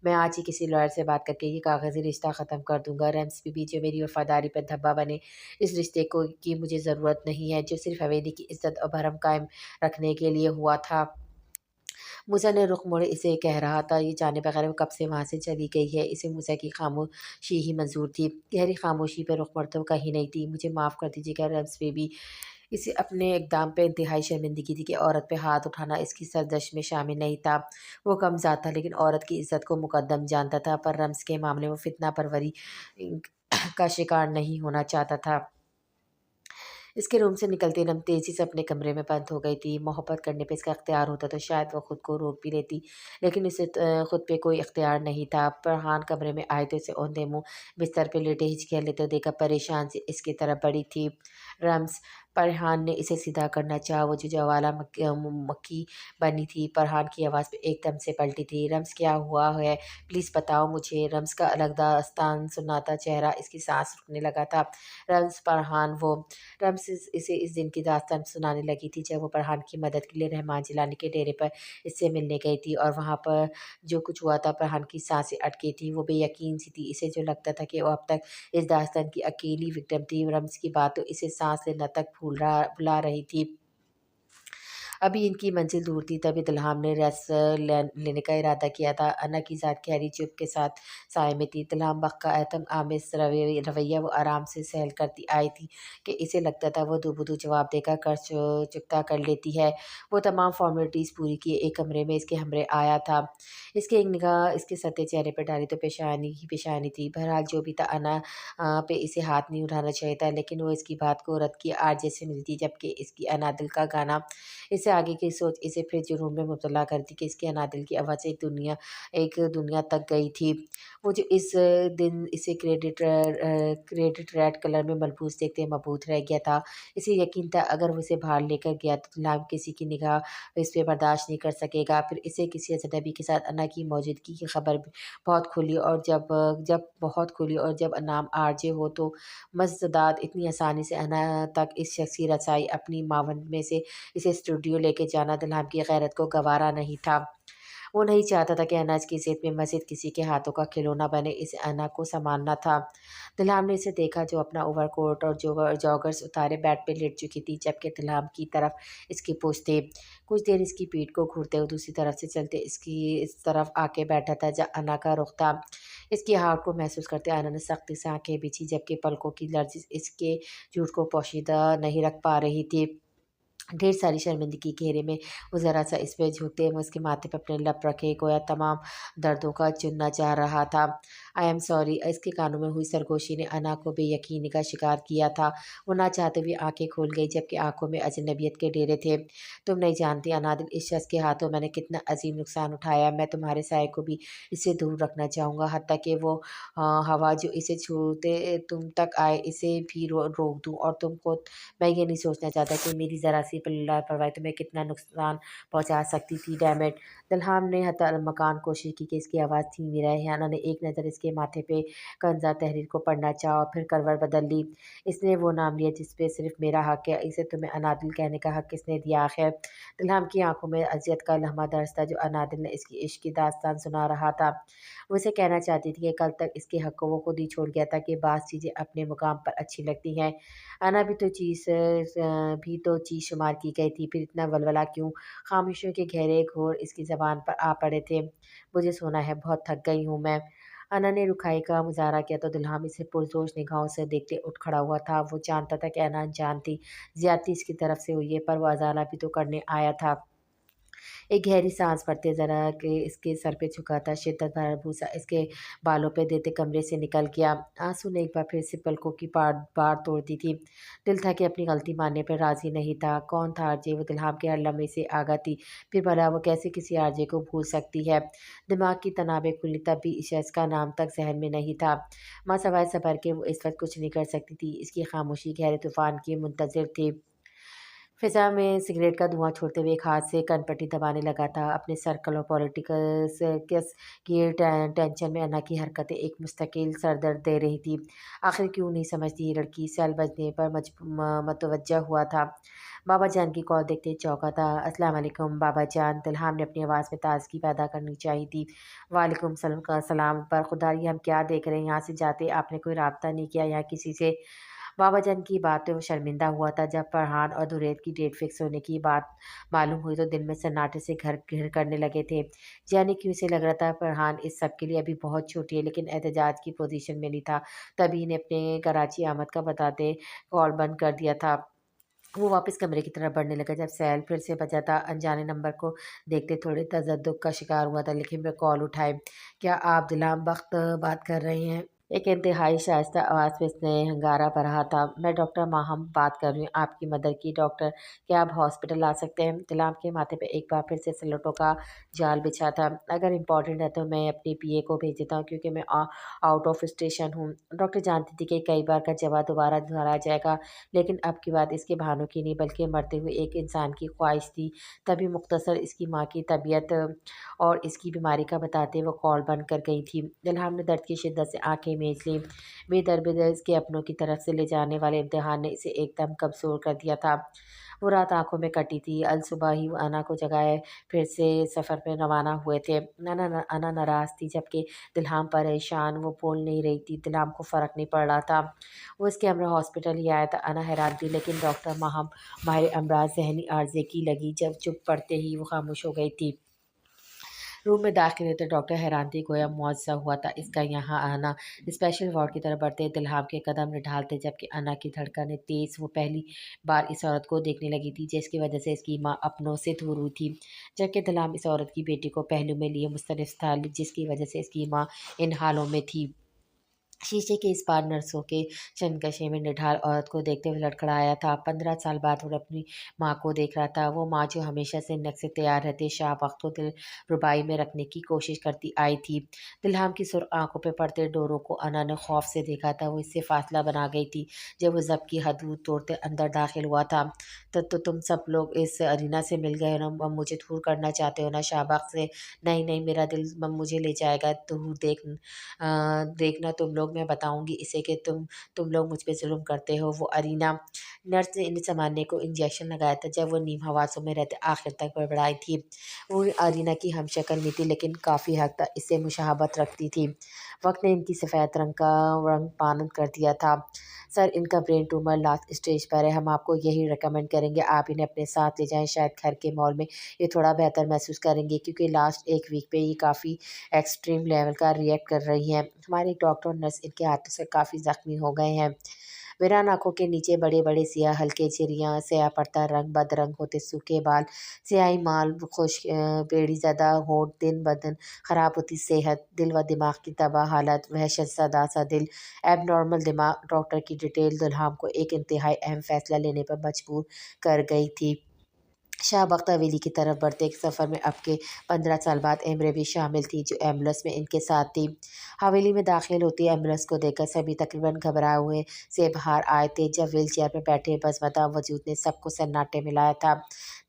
میں آج ہی کسی لائر سے بات کر کے یہ کاغذی رشتہ ختم کر دوں گا۔ ریمس بی بی جو میری وفاداری پر دھبا بنے، اس رشتے کی مجھے ضرورت نہیں ہے جو صرف حویلی کی عزت اور بھرم قائم رکھنے کے لیے ہوا تھا۔ موسیٰ نے رخ موڑے اسے کہہ رہا تھا، یہ جانے بغیر وہ کب سے وہاں سے چلی گئی ہے۔ اسے موسیٰ کی خاموشی ہی منظور تھی، گہری خاموشی پہ رخ موڑتے وہ کہیں نہیں تھی۔ مجھے معاف کر دیجیے گا ریمس بیبی۔ اسے اپنے اقدام پہ انتہائی شرمندگی تھی کہ عورت پہ ہاتھ اٹھانا اس کی سرزنش میں شامل نہیں تھا۔ وہ کم ذات تھا لیکن عورت کی عزت کو مقدم جانتا تھا، پر رمز کے معاملے میں وہ فتنہ پروری کا شکار نہیں ہونا چاہتا تھا۔ اس کے روم سے نکلتے رم تیزی سے اپنے کمرے میں بند ہو گئی تھی۔ محبت کرنے پہ اس کا اختیار ہوتا تو شاید وہ خود کو روک بھی لیتی، لیکن اسے خود پہ کوئی اختیار نہیں تھا۔ فرحان کمرے میں آئے تو اسے اوندھے منہ بستر پہ لیٹے ہچکیاں لیتے دیکھا پریشان سی اس کی طرف بڑی تھی۔ رمز، فرحان نے اسے سیدھا کرنا چاہا، وہ جو جوالا مکھی بنی تھی فرحان کی آواز پہ ایک دم سے پلٹی تھی۔ رمز کیا ہوا ہے پلیز بتاؤ مجھے۔ رمز کا الگ داستان سناتا چہرہ اس کی سانس رکنے لگا تھا۔ رمز، فرحان وہ رمز اسے اس دن کی داستان سنانے لگی تھی جب وہ فرحان کی مدد کے لیے رحمان جیلانی کے ڈیرے پر اس سے ملنے گئی تھی، اور وہاں پر جو کچھ ہوا تھا فرحان کی سانسیں اٹکی تھیں، وہ بے یقین سی تھی۔ اسے جو لگتا تھا کہ وہ اب تک اس داستان کی اکیلی وکٹم تھی۔ رمز کی بات تو اسے سانس لینا تک بھلا رہی تھی۔ ابھی ان کی منزل دور تھی تبھی دلہام نے ریسٹ لینے کا ارادہ کیا تھا۔ انا کی ذات گہری چپ کے ساتھ سائے میں تھی۔ دلہام بخ کا اعتماد آمیز رویہ وہ آرام سے سہل کرتی آئی تھی کہ اسے لگتا تھا وہ دو بدو جواب دے کر چکتا کر لیتی ہے۔ وہ تمام فارمیلٹیز پوری کیے ایک کمرے میں اس کے ہمراہ آیا تھا۔ اس کی ایک نگاہ اس کے سطح چہرے پر ڈالی تو پیشانی ہی پیشانی تھی۔ بہرحال جو بھی تھا انا پہ اسے ہاتھ نہیں اٹھانا چاہیے تھا، لیکن وہ اس کی بات کو رد کی عارضے سے ملتی، جبکہ اس کی انا دل کا گانا اس سے آگے کی سوچ اسے پھر جنون میں مبتلا کرتی کہ اس کی انادل کی آواز ایک دنیا تک گئی تھی۔ وہ جو اس دن اسے کریڈٹ ریڈ کلر میں ملبوس دیکھتے مبہوت رہ گیا تھا۔ اسے یقین تھا اگر وہ اسے باہر لے کر گیا تو دلہام کسی کی نگاہ اس پہ برداشت نہیں کر سکے گا۔ پھر اسے کسی اجنبی کے ساتھ انا کی موجودگی کی خبر بہت کھلی، اور جب نام آر جے ہو تو مزداد اتنی آسانی سے انا تک اس شخص کی رسائی اپنی معاون میں سے اسے اسٹوڈیو لے کے جانا دلہام کی غیرت کو گوارا نہیں تھا۔ وہ نہیں چاہتا تھا کہ انا اس کی ذات میں مزید کسی کے ہاتھوں کا کھلونا بنے، اسے انا کو سنبھالنا تھا۔ دلہام نے اسے دیکھا جو اپنا اوور کوٹ اور جاگرز اتارے بیڈ پہ لیٹ چکی تھی، جبکہ دلہام کی طرف اس کی پوچھ تھی۔ کچھ دیر اس کی پیٹھ کو گھورتے ہوئے دوسری طرف سے چلتے اس طرف آ کے بیٹھا تھا جہاں انا کا رخ تھا۔ اس کی ہارٹ کو محسوس کرتے انا نے سختی سے آنکھیں بھیجی، جبکہ پلکوں کی لرزش اس کے جھوٹ کو پوشیدہ نہیں رکھ پا رہی تھی۔ ڈھیر ساری شرمندگی کے گھیرے میں وہ ذرا سا اس پہ جھکتے وہ اس کے ماتھے پہ اپنے لب رکھے گویا تمام دردوں کا چننا چاہ رہا تھا۔ I am sorry. اس کے کانوں میں ہوئی سرگوشی نے انا کو بے یقینی کا شکار کیا تھا۔ وہ نہ چاہتے ہوئے آنکھیں کھول گئی، جبکہ آنکھوں میں اجنبیت کے ڈیرے تھے۔ تم نہیں جانتی انادل، اس شخص کے ہاتھوں میں نے کتنا عظیم نقصان اٹھایا۔ میں تمہارے سائے کو بھی اس سے دور رکھنا چاہوں گا، حتیٰ کہ وہ ہوا جو اسے چھوتے تم تک آئے اسے بھی روک دوں، اور تم خود میں یہ نہیں سوچنا چاہتا کہ میری ذرا سی لاپرواہی تمہیں کتنا نقصان پہنچا سکتی تھی۔ Dam it! دلہام نے حتی المکان کوشش کی کہ اس کی آواز دھیمی رہے۔ انا نے ایک نظر اس کے ماتھے پہ کنزا تحریر کو پڑھنا چاہا اور پھر کروٹ بدل لی۔ اس نے وہ نام لیا جس پہ صرف میرا حق ہے، اسے تمہیں انادل کہنے کا حق کس نے دیا آخر؟ دلہام کی آنکھوں میں اذیت کا لمحہ درج تھا جو انادل نے اس کی عشق کی داستان سنا رہا تھا۔ وہ اسے کہنا چاہتی تھی کہ کل تک اس کے حق کو وہ خود ہی چھوڑ گیا تھا کہ بعض چیزیں اپنے مقام پر اچھی لگتی ہیں۔ انا بھی تو چیز شمار کی گئی تھی، پھر اتنا ولولہ کیوں؟ خاموشیوں کے گہرے گھور اس کی زبان پر آ پڑے تھے۔ مجھے سونا ہے، بہت تھک گئی ہوں میں۔ انا نے رکھائی کا مظاہرہ کیا تو دلہام اسے پرجوش نگاہوں سے دیکھتے اٹھ کھڑا ہوا تھا۔ وہ جانتا تھا کہ انا انجان تھی، زیادتی اس کی طرف سے ہوئی ہے، پر وہ ازالہ بھی تو کرنے آیا تھا۔ ایک گہری سانس بھرتے ذرا کہ اس کے سر پہ جھکا تھا، شدت بھرا بوسہ اس کے بالوں پہ دیتے کمرے سے نکل گیا۔ آنسو نے ایک بار پھر سے پلکوں کی بار توڑ دی تھی۔ دل تھا کہ اپنی غلطی ماننے پر راضی نہیں تھا۔ کون تھا آرجے؟ وہ دلہام کے ہر لمحے سے آگاہ تھی، پھر بھلا وہ کیسے کسی آرجے کو بھول سکتی ہے؟ دماغ کی تنابیں کھلی تب بھی اس شخص کا نام تک ذہن میں نہیں تھا۔ ماں سوائے صبر کے وہ اس وقت کچھ نہیں کر سکتی تھی۔ اس کی خاموشی گہرے طوفان کی منتظر تھی۔ فضا میں سگریٹ کا دھواں چھوڑتے ہوئے ایک ہاتھ سے کن پٹی دبانے لگا تھا۔ اپنے سرکل اور پولیٹکس کی ٹینشن میں انا کی حرکتیں ایک مستقل سردرد دے رہی تھی۔ آخر کیوں نہیں سمجھتی یہ لڑکی؟ سیل بجنے پر متوجہ ہوا تھا۔ बाबा जान की कॉल देखते ही चौंका था। अस्सलाम वालेकुम बाबा जान, दिल्हाम ने अपनी आवाज़ में ताज़गी पैदा करनी चाहिए थी। वालेकुम सलाम का सलाम पर खुदा ये हम क्या देख रहे हैं, यहाँ से जाते आपने कोई राब्ता नहीं किया यहाँ किसी से? बाबा जान की बात पे वो शर्मिंदा हुआ था। जब फरहान और दुरैत की डेट फिक्स होने की बात मालूम हुई तो दिल में सन्नाटे से घर घर करने लगे थे। जाने क्यों से लग रहा था फरहान इस सब के लिए अभी बहुत छोटी है, लेकिन एहतजाज की पोजीशन में नहीं था। तभी इन्हें अपने कराची आमद का बताते कॉल बंद कर दिया था। वो वापस कमरे की तरफ बढ़ने लगा जब सैल फिर से बजा था। अनजाने नंबर को देखते थोड़े तजद्दुक का शिकार हुआ था, लेकिन मैं कॉल उठाए। क्या आप दिलाम बख्त बात कर रहे हैं? एक इंतहाई शाइस्ता आवाज़ में इसने हंगारा भरा था। मैं डॉक्टर माहम बात कर रही हूँ, आपकी मदर की। डॉक्टर, क्या आप हॉस्पिटल आ सकते हैं? गुलाम के माथे पे एक बार फिर से सलटों का जाल बिछा था। अगर इम्पोर्टेंट है तो मैं अपनी पीए को भेज देता हूँ, क्योंकि मैं आउट ऑफ स्टेशन हूँ। डॉक्टर जानती थी कि कई बार का जवाब दोबारा दोहराया जाएगा, लेकिन अब की बात इसके बहानों की नहीं बल्कि मरते हुए एक इंसान की ख्वाहिश थी। तभी मुख्तसर इसकी माँ की तबीयत और इसकी बीमारी का बताते वो कॉल बंद कर गई थी। दिल्हाम ने दर्द की शिद्दत से आंखें मीच लीं। बेदर इसके अपनों की तरफ से ले जाने वाले इम्तिहान ने इसे एकदम कमज़ोर कर दिया था। वो रात आंखों में कटी थी। अलसुबह ही वो अना को जगाए फिर से सफ़र में रवाना हुए थे। अना नाराज़ थी, जबकि दिल्हाम परेशान। वो बोल नहीं रही थी, दिल्हाम को फ़र्क नहीं पड़ रहा था। वो इसके हमरा हॉस्पिटल ही आया था। अना हैरान थी, लेकिन डॉक्टर माहिर अमराज ज़हनी आर्ज़े की लगी। जब चुप पड़ते ही वो खामोश हो गई थी। रूम में दाखिल होते डॉक्टर हैरान थी, गोया मुआवजा हुआ था इसका यहाँ आना। स्पेशल वार्ड की तरफ बढ़ते दिल्हाम के कदम निढालते, जबकि अना की धड़कनें तेज़। वो पहली बार इस औरत को देखने लगी थी जिसकी वजह से इसकी माँ अपनों से दूर हुई थी, जबकि दिल्हाम इस औरत की बेटी को पहलू में लिए मुस्तनफ़ था जिसकी वजह से इसकी माँ इन हालों में थी। शीशे के इस पार नर्सों के शनकशे में निढाल औरत को देखते हुए लड़खड़ाया था। 15 साल बाद वो अपनी माँ को देख रहा था। वो माँ जो हमेशा से नक से तैयार रहते शाह वक्त को दिल रुबाई में रखने की कोशिश करती आई थी। दिल्हाम की सुर्ख आंखों पे पड़ते डोरों को अना ने खौफ से देखा था। वो इससे फासला बना गई थी। जब वो जब की हदूद तोड़ते अंदर दाखिल हुआ था, तब तो तुम सब लोग इस अरीना से मिल गए हो ना? अब मुझे दूर करना चाहते हो ना शाहबाग से? नहीं नहीं, मेरा दिल मुझे ले जाएगा दूर। देखना तुम लोग, मैं बताऊँगी इसे कि तुम लोग मुझ पे ज़ुल्म करते हो। वो अरीना नर्स ने इन सामान्य को इंजेक्शन लगाया था जब वो नीम हवासों में रहते आखिर तक बड़बड़ाई थी। वो अरीना की हमशक्ल नहीं थी, लेकिन काफ़ी हद तक इससे मुशाहबत रखती थी। वक्त ने इनकी सफ़ेद रंग का रंग पानंद कर दिया था। सर, इनका ब्रेन ट्यूमर लास्ट स्टेज पर है। हम आपको यही रिकमेंड करेंगे आप इन्हें अपने साथ ले जाएं। शायद घर के माहौल में ये थोड़ा बेहतर महसूस करेंगे, क्योंकि लास्ट एक वीक पे ये काफ़ी एक्सट्रीम लेवल का रिएक्ट कर रही हैं। हमारे डॉक्टर और नर्स इनके हाथों से काफ़ी ज़ख्मी हो गए हैं। वीरान आँखों के नीचे बड़े-बड़े सियाह हल्के झिर्रियाँ, स्याह पड़ता रंग, बदरंग होते सूखे बाल, स्याही माल, बेड़ी ज़दा होंठ, दिन-ब-दिन ख़राब होती सेहत, दिल व दिमाग की तबाह हालत, वहशत ज़दा सा दिल, एबनॉर्मल दिमाग। डॉक्टर की डिटेल दुल्हाम को एक इंतहाई अहम फ़ैसला लेने पर मजबूर कर गई थी। शाह बख्त हवेली की तरफ बढ़ते एक सफ़र में अब के 15 साल बाद एमरे भी शामिल थी, जो एम्बुलेंस में इनके साथ थी। हवेली में दाखिल होती एम्बुलेंस को देखकर सभी तकरीबन घबराए हुए से बाहर आए थे। जब व्हील चेयर पर बैठे बज़मता वजूद ने सबको सन्नाटे में लाया था।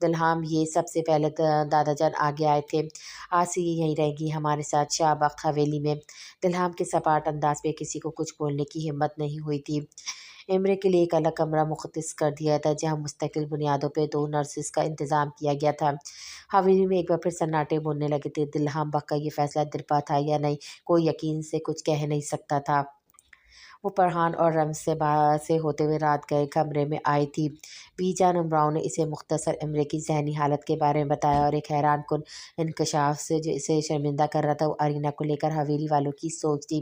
दुल्हाम ये सबसे पहले दादा जान आगे आए थे। आज से ये यहीं रहेंगी हमारे साथ शाह बख्त हवेली में। दुल्हाम के सपाट अंदाज में किसी को कुछ बोलने की हिम्मत नहीं हुई थी। एमरे के लिए एक अलग कमरा मुख्तस कर दिया था, जहाँ मुस्तकिल बुनियादों पे 2 नर्सेस का इंतज़ाम किया गया था। हवेली में एक बार फिर सन्नाटे बोलने लगे थे। दिल्हाम बक का ये फ़ैसला दिलपा था या नहीं, कोई यकीन से कुछ कह नहीं सकता था। वो फरहान और रम्ज़ से बाहर से होते हुए रात गए कमरे में आई थी। बीजान उमराव ने इसे मुख्तसर इमरे की ज़हनी हालत के बारे में बताया और एक हैरानकुन इंकशाफ से जो इसे शर्मिंदा कर रहा था, वो अरीना को लेकर हवेली वालों की सोच थी।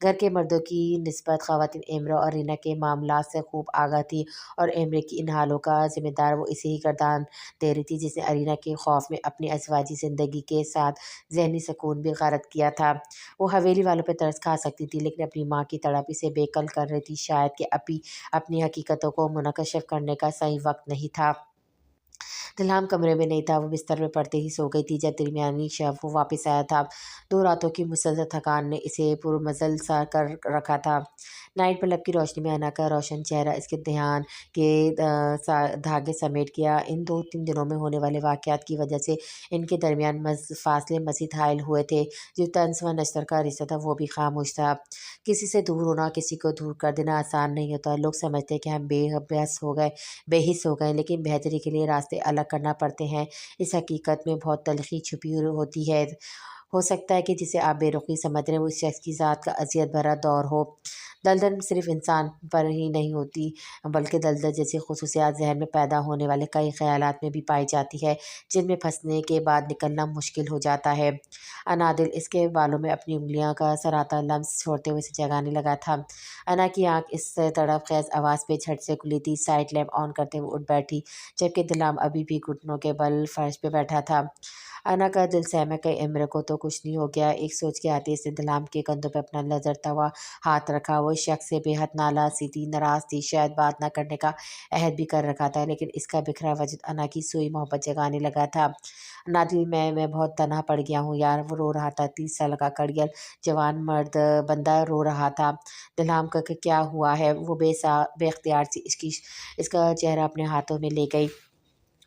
घर के मर्दों की निस्बत ख़वातीन इमरा और अरीना के मामलात से खूब आगाह थी, और इमरे की इन हालों का ज़िम्मेदार वो इसे ही गर्दान दे रही थी, जिसने अरीना के खौफ में अपनी अज़वाजी ज़िंदगी के साथ ज़हनी सुकून भी गारत किया था। वो हवेली वालों पे तरस खा सकती थी, लेकिन अपनी माँ की तड़प से बेकल कर रही थी। शायद कि अभी अपनी हकीकतों को मुनकशिफ करने का सही वक्त नहीं था। दिल्हाम कमरे में नहीं था। वो बिस्तर में पड़ते ही सो गई थी जब दरमियानी शव वो वापस आया था। 2 रातों की मुसलसल थकान ने इसे पुरमज़ल सा कर रखा था। नाइट बल्ब की रोशनी में अना का रोशन चेहरा इसके ध्यान के धागे समेट गया। इन 2-3 दिनों में होने वाले वाक़यात की वजह से इनके दरमियान फासले मज़ीद हायल हुए थे। जो तंस व नश्तर का रिश्ता था वो भी खामोश था। किसी से दूर होना, किसी को दूर कर देना आसान नहीं होता। लोग समझते हैं कि हम बेबस हो गए, बेहिस हो गए, लेकिन बेहतरी के लिए रास्ते अलग करना पड़ते हैं। इस हकीकत में बहुत तलख़ी छुपी होती है। हो सकता है कि जिसे आप बेरुखी समझ रहे हैं वो उस शख्स की ज़ात का अज़ियत भरा दौर हो। दलदल सिर्फ़ इंसान पर ही नहीं होती, बल्कि दलदल जैसी ख़ुसूसियात ज़हन में पैदा होने वाले कई ख़यालात में भी पाई जाती है, जिनमें फँसने के बाद निकलना मुश्किल हो जाता है। अनादिल इसके बालों में अपनी उँगलियाँ का सराता लम्स छोड़ते हुए इसे जगाने लगा था। अना की आँख इस तड़प ख़ेज़ आवाज़ पे झट से खुली थी। साइड लैम्प ऑन करते हुए उठ बैठी, जबकि दिलाम अभी भी घुटनों के बल फ़र्श पे बैठा था। अना का दिल सहमा कि इम्र को तो कुछ नहीं हो गया। एक सोच के आते इसने दिलाम के कंधों पे अपना लचरता हुआ हाथ रखा। वो इस शख्स से बेहद नाराज़ थी, नाराज़ थी, शायद बात ना करने का अहद भी कर रखा था, लेकिन इसका बिखरा वजूद अना की सोई मोहब्बत जगाने लगा था। नादिल, मैं बहुत तन्हा पड़ गया हूँ यार। वो रो रहा था। 30 साल का कड़ियल जवान मर्द बंदा रो रहा था। दिलाम का क्या हुआ है? वो बेख्तियार सी इसका चेहरा अपने हाथों में ले गई।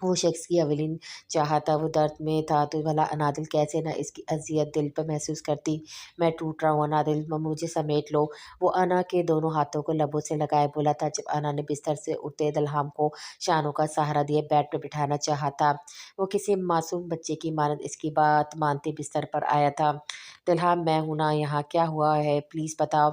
वो शख्स की अवलिन चाहा था, वो दर्द में था, तो भला अनादिल कैसे न इसकी अज़ियत दिल पर महसूस करती। मैं टूट रहा हूँ अनादिल, मुझे समेट लो। वो अना के दोनों हाथों को लबों से लगाए बोला था। जब अना ने बिस्तर से उठते दिल्हाम को शानों का सहारा दिए बेड पर बिठाना चाहा था, वो किसी मासूम बच्चे की मानद इसकी बात मानते बिस्तर पर आया था। दिल्हाम, मैं हूं ना यहाँ, क्या हुआ है प्लीज़ बताओ।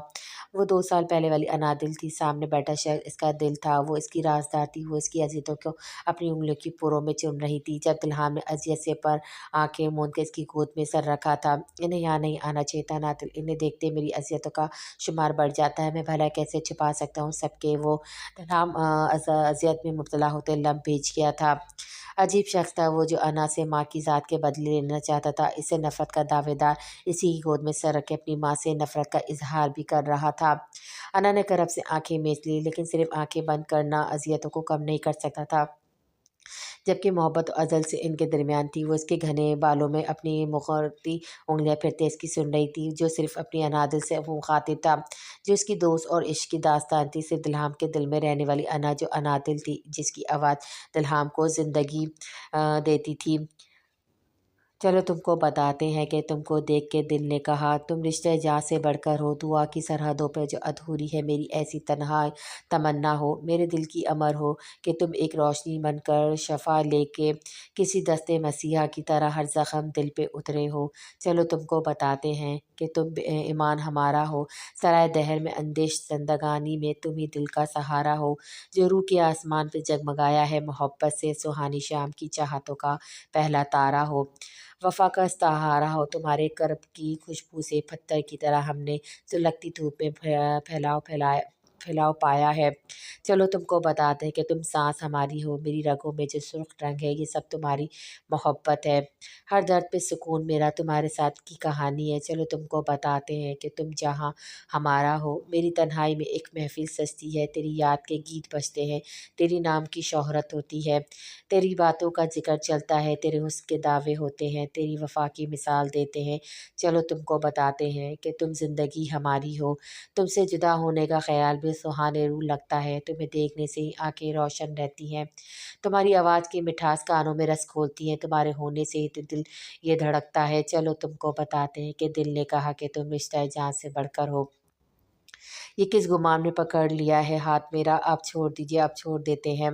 वो 2 साल पहले वाली अनादिल थी। सामने बैठा शख्स इसका दिल था। वो इसकी राज़दार थी। वो इसकी अज़ियतों को अपनी उंगलियों की पोरों में चुन रही थी। जब दिल्हाम ने अज़ियत से पर आंखें मूंद कर इसकी गोद में सर रखा था। इन्हें यहाँ नहीं आना चाहिए था नादिल, इन्हें देखते मेरी अज़ियतों का शुमार बढ़ जाता है। मैं भला कैसे छुपा सकता हूँ सबके। वो दिल्हाम अज़ियत में मुब्तला होते लब भीज गया था। अजीब शख्स था वो, जो अना से माँ की ज़ात के बदले लेना चाहता था। इससे नफ़रत का दावेदार इसी की गोद में सर रखे अपनी माँ से नफ़रत का इजहार भी कर रहा था। अना ने करब से आंखें मीच ली, लेकिन सिर्फ आंखें बंद करना अज़ियतों को कम नहीं कर सकता था। जबकि मोहब्बत अज़ल से इनके दरमियान थी। वो इसके घने बालों में अपनी मुखरती उंगलियां फिरते इसकी सुन रही थी, जो सिर्फ अपनी अनादिल से वो मुखातिब था, जो इसकी दोस्त और इश्क की दास्तान थी। सिर्फ दिल्हाम के दिल में रहने वाली अना, जो अनादिल थी, जिसकी आवाज़ दिल्हाम को ज़िंदगी देती थी। चलो तुमको बताते हैं कि तुमको देख के दिल ने कहा, तुम रिश्ते जान से बढ़कर हो, दुआ की सरहदों पे जो अधूरी है मेरी ऐसी तन्हा तमन्ना हो, मेरे दिल की अमर हो कि तुम एक रोशनी बनकर शफा लेके किसी दस्ते मसीहा की तरह हर ज़ख्म दिल पे उतरे हो। चलो तुमको बताते हैं कि तुम ईमान हमारा हो, सराय दहर में अंदेश जिंदगानी में तुम ही दिल का सहारा हो, जो रूह के आसमान पे जगमगाया है मोहब्बत से सुहानी शाम की चाहतों का पहला तारा हो। वफ़ा का सहारा हो, तुम्हारे कर्ब की खुशबू से पत्थर की तरह हमने सुलगती धूप में फैलाव पाया है। चलो तुमको बताते हैं कि तुम साँस हमारी हो, मेरी रगों में जो सुर्ख रंग है ये सब तुम्हारी मोहब्बत है। हर दर्द पे सुकून मेरा तुम्हारे साथ की कहानी है। चलो तुमको बताते हैं कि तुम जहाँ हमारा हो, मेरी तन्हाई में एक महफ़िल सजती है, तेरी याद के गीत बजते हैं, तेरी नाम की शोहरत होती है, तेरी बातों का ज़िक्र चलता है, तेरे हुस्न के दावे होते हैं, तेरी वफ़ा की मिसाल देते हैं। चलो तुमको बताते हैं कि तुम ज़िंदगी हमारी हो, तुमसे जुदा होने का ख़्याल भी सुहाने रूह लगता है, तुम्हें देखने से ही आँखें रोशन रहती हैं, तुम्हारी आवाज़ की मिठास कानों में रस घोलती है, तुम्हारे होने से ही तो दिल ये धड़कता है। चलो तुमको बताते हैं कि दिल ने कहा कि तुम रिश्ता जान से बढ़कर हो। ये किस गुमान में पकड़ लिया है हाथ मेरा, आप छोड़ दीजिए, आप छोड़ देते हैं।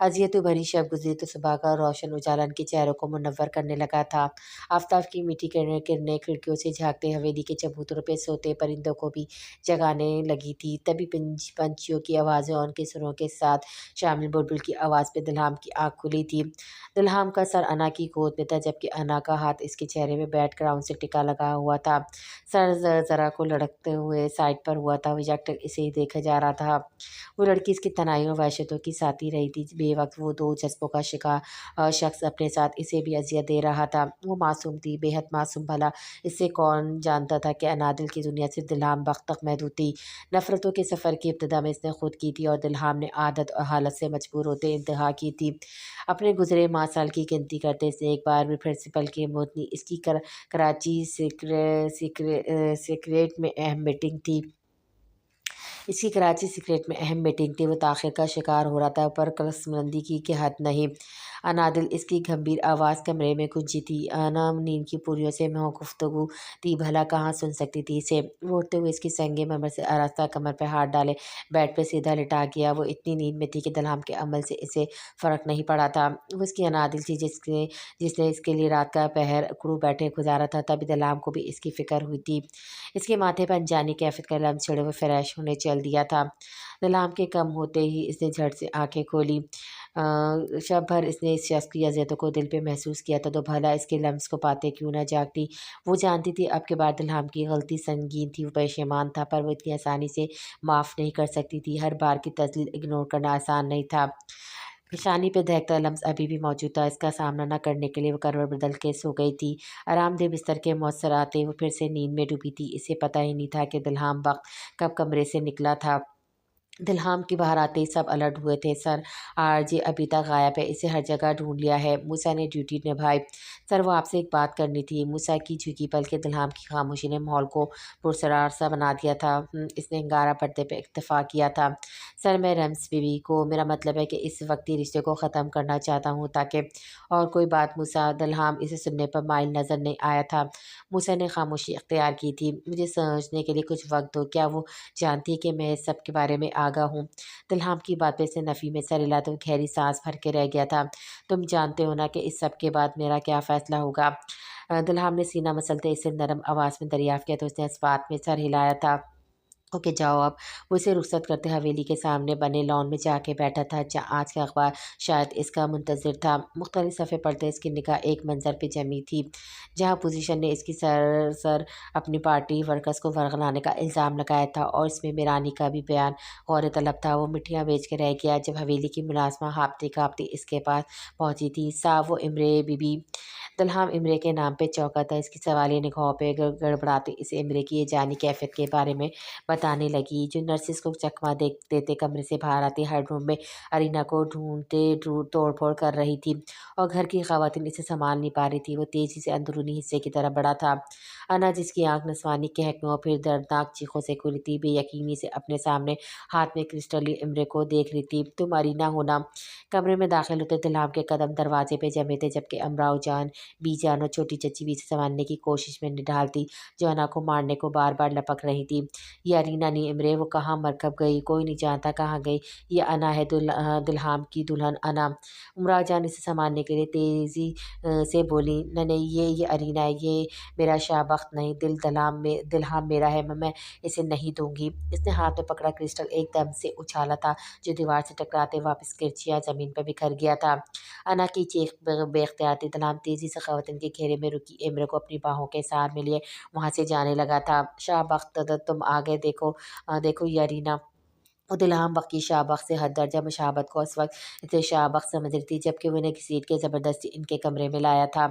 अज़ियतों भरी शब गुज़री तो सुबह का रोशन उजाला उनके चेहरों को मुनव्वर करने लगा था। आफ़ताब की मीठी किरणें खिड़कियों से झाँकते हवेली के चबूतरों पे सोते परिंदों को भी जगाने लगी थी। तभी पंछियों की आवाज़ें और उनके सुरों के साथ शामिल बुलबुल की आवाज़ पे दिल्हाम की आँख खुली थी। दिल्हाम का सर अना की गोद में था, जबकि अना का हाथ इसके चेहरे में बैठकर उनसे टिका लगा हुआ था। सर ज़रा को लड़कते हुए साइड पर हुआ था। वो टक इसे देखा जा रहा था। वो लड़की इसकी तनाइयों और वहशतों की साथी रही थी। बेवक्त वो दो जज्बों का शिकार शख्स अपने साथ इसे भी अजियत दे रहा था। वो मासूम थी, बेहद मासूम। भला इससे कौन जानता था कि अनादिल की दुनिया सिर्फ दिल्हाम वक्त तक महदूद थी। नफ़रतों के सफ़र की इब्तदा में इसने खुद की थी और दिल्हाम ने आदत और हालत से मजबूर होते इंतहा की थी। अपने गुजरे माह साल की गिनती करते इसने एक बार भी प्रिंसिपल की मोतनी इसकी कराची सीक्रेट में अहम मीटिंग थी। इसकी कराची सीक्रेट में अहम मीटिंग थी। वो ताख़िर का शिकार हो रहा था, पर कसमंदी की हद नहीं। अनादिल इसकी गंभीर आवाज़ कमरे में गूंजी थी। अना नींद की पूरियों से मैं गुफ्तगू थी, भला कहाँ सुन सकती थी इसे। वो उठते हुए इसकी संगे मरमर से आरास्ता कमर पर हाथ डाले बेड पे सीधा लिटा गया। वो इतनी नींद में थी कि दलहाम के अमल से इसे फ़र्क नहीं पड़ा था। वो इसकी अनादिल थी जिसने इसके लिए रात का पहर उकड़ू बैठे गुजारा था। तभी दलहाम को भी इसकी फ़िक्र हुई थी। इसके माथे पर अनजानी कैफियत का लम्स चढ़े हुए फ्रेश होने चल दिया था। दलाम के कम होते ही इसने झट से आंखें खोली। शब भर इसने इस शख्स की अज़ियतों को दिल पे महसूस किया था, तो भला इसके लम्स को पाते क्यों ना जागती। वो जानती थी अब के बाद दलहाम की गलती संगीन थी। वो परेशान था, पर वो इतनी आसानी से माफ़ नहीं कर सकती थी। हर बार की तस्लील इग्नोर करना आसान नहीं था। पेशानी पे दहकता लम्स अभी भी मौजूद था। इसका सामना न करने के लिए वो करवट बदल के सो गई थी। आरामदेह बिस्तर के मौसर आते वो फिर से नींद में डूबी थी। इसे पता ही नहीं था कि दिल्हाम वक्त कब कमरे से निकला था। दिल्हाम की बाहर आते ही सब अलर्ट हुए थे। सर, आरजे अभी तक गायब है, इसे हर जगह ढूंढ लिया है। मूसा ने ड्यूटी निभाई। सर, वो आपसे एक बात करनी थी। मूसा की झुकी पलकें दिल्हाम की खामोशी ने माहौल को पुरसरार सा बना दिया था। इसने अंगारा पर्दे पे इत्तेफाक किया था। सर, मैं रम्स बीवी को, मेरा मतलब है कि इस वक्ती रिश्ते को ख़त्म करना चाहता हूँ, ताकि और कोई बात। मूसा, दिल्हाम इसे सुनने पर माइल नज़र नहीं आया था। मूसा ने खामोशी अख्तियार की थी। मुझे समझने के लिए कुछ वक्त दो। क्या वो जानती है कि मैं इस सब के बारे में आगाह हूँ? दिल्हाम की बातें से नफ़ी में सर हिला तो गहरी सांस भर के रह गया था। तुम जानते हो ना कि इस सब के बाद मेरा क्या फ़ैसला होगा? दिल्हाम ने सीना मसलते इसे नरम आवाज़ में दरियाफ़्त किया, तो उसने इस बात में सर हिलाया था। ओके, जाओ अब। वो इसे रुखसत करते हवेली के सामने बने लॉन में जाके बैठा था, जहाँ आज का अखबार शायद इसका मुंतज़िर था। मुख्तलिफ सफ़े पढ़ते इसकी निगाह एक मंज़र पे जमी थी, जहाँ पोजीशन ने इसकी सर सर अपनी पार्टी वर्कर्स को वरगलाने का इल्ज़ाम लगाया था, और इसमें मीरानी का भी बयान गौर तलब था। वो मिठियाँ बेच के रह गया जब हवेली की मुलाजमा हाँफते काँपते इसके पास पहुँची थी। साहब, वो इमरे बीबी। दलहाम इमरे के नाम पे चौंका था। इसकी सवालिया निगाहों पे गड़बड़ाते इसे इमरे की ये जानी कैफियत के बारे में बताने लगी। जो नर्सिस को चकमा देख देते कमरे से बाहर आती हर रूम में अरीना को ढूंढते तोड़ फोड़ कर रही थी, और घर की खवातीन इसे संभाल नहीं पा रही थी। वो तेजी से अंदरूनी हिस्से की तरफ बढ़ा था। अना, जिसकी आंख नस्वानी कहक में और फिर दर्दनाक चीखों से खुली थी, बेयकीनी से अपने सामने हाथ में क्रिस्टली इमरे को देख रही थी। तुम अरीना हो ना? कमरे में दाखिल होते दिल्हाम के कदम दरवाजे पे जमे थे, जबकि अमराव जान, बी जान और छोटी चची भी इसे संभालने की कोशिश में निढाल थी, जो अना को मारने को बार बार लपक रही थी। ये अरीना नहीं इमरे, वो कहाँ मरकब गई, कोई नहीं जानता कहाँ गई। ये अना है, दिल्हाम की दुल्हन अना। उमराव जान इसे संभालने के लिए तेज़ी से बोली, नहीं नहीं, ये अरीना है, ये मेरा शाबख्त नहीं, दिल्हाम मेरा है, मैं इसे नहीं दूंगी। इसने हाथ में पकड़ा क्रिस्टल एकदम से उछाला था, जो दीवार से टकराते वापस किरचिया ज़मीन पर बिखर गया था। अना की चीख बेख्तियार थी। दिल्हाम तेज़ी से खवातीन के घेरे में रुकी इमरे को अपनी बाहों के सहारे में लिए वहाँ से जाने लगा था। शाबख्त, तुम आ गए, देखो देखो ये अरीना। दिल्हाम बख्की शाहबख्श से हद दर्जा मुशाबत को उस वक्त इसे शाहबख्श समझ रही थी, जबकि वो इन्हें घसीट के ज़बरदस्ती इनके कमरे में लाया था।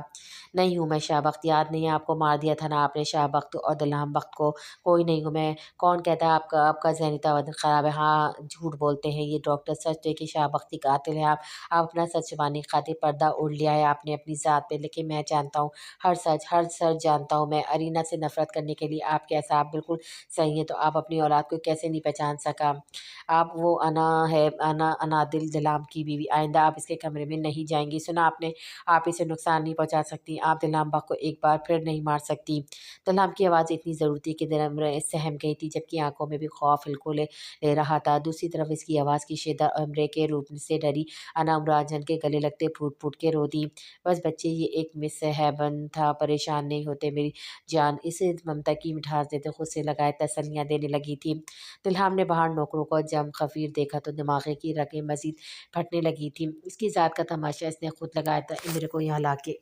नहीं हूँ मैं शाहबख्श, याद नहीं है आपको? मार दिया था ना आपने शाहबख्श और दिल्हाम बख्त को? कोई नहीं हूँ मैं। कौन कहता है आपका आपका ज़हनी तवाज़ुन ख़राब है? हाँ, झूठ बोलते हैं ये डॉक्टर। सच तो है कि शाहबख्श ही कातिल है। आप अपना सच छुपाने की खातिर पर्दा ओढ़ लिया है आपने अपनी ज़ात पे, लेकिन मैं जानता हूँ हर सच जानता हूँ मैं। अरीना से नफ़रत करने के लिए आपके एसाब बिल्कुल सही है, तो आप अपनी औलाद को कैसे नहीं पहचान सका? आप वो अना है, अनादिल दिल्हाम की बीवी। आइंदा आप इसके कमरे में नहीं जाएंगी, सुना आपने? आप इसे नुकसान नहीं पहुंचा सकती। आप दिल्हाम बख्त को एक बार फिर नहीं मार सकती। दिल्हाम की आवाज़ इतनी ज़रूर थी कि दिल सहम गई थी, जबकि आंखों में भी खौफ हिलको ले रहा था। दूसरी तरफ इसकी आवाज़ की शिद्दत और इमरे के रूप से डरी अना उमराजन के गले लगते फूट फूट के रो दी। बस बच्चे, ये एक मिस है बन था, परेशान नहीं होते मेरी जान। इसे ममता की मिठास देते खुद से लगाए तसल्लियाँ देने लगी थी। दिल्हाम ने बाहर नौकरों को जम खफीर देखा तो दिमागे की रगें मजीद फटने लगी थी। इसकी ज़ात का तमाशा इसने खुद लगाया था, इमरे को यहाँ लाके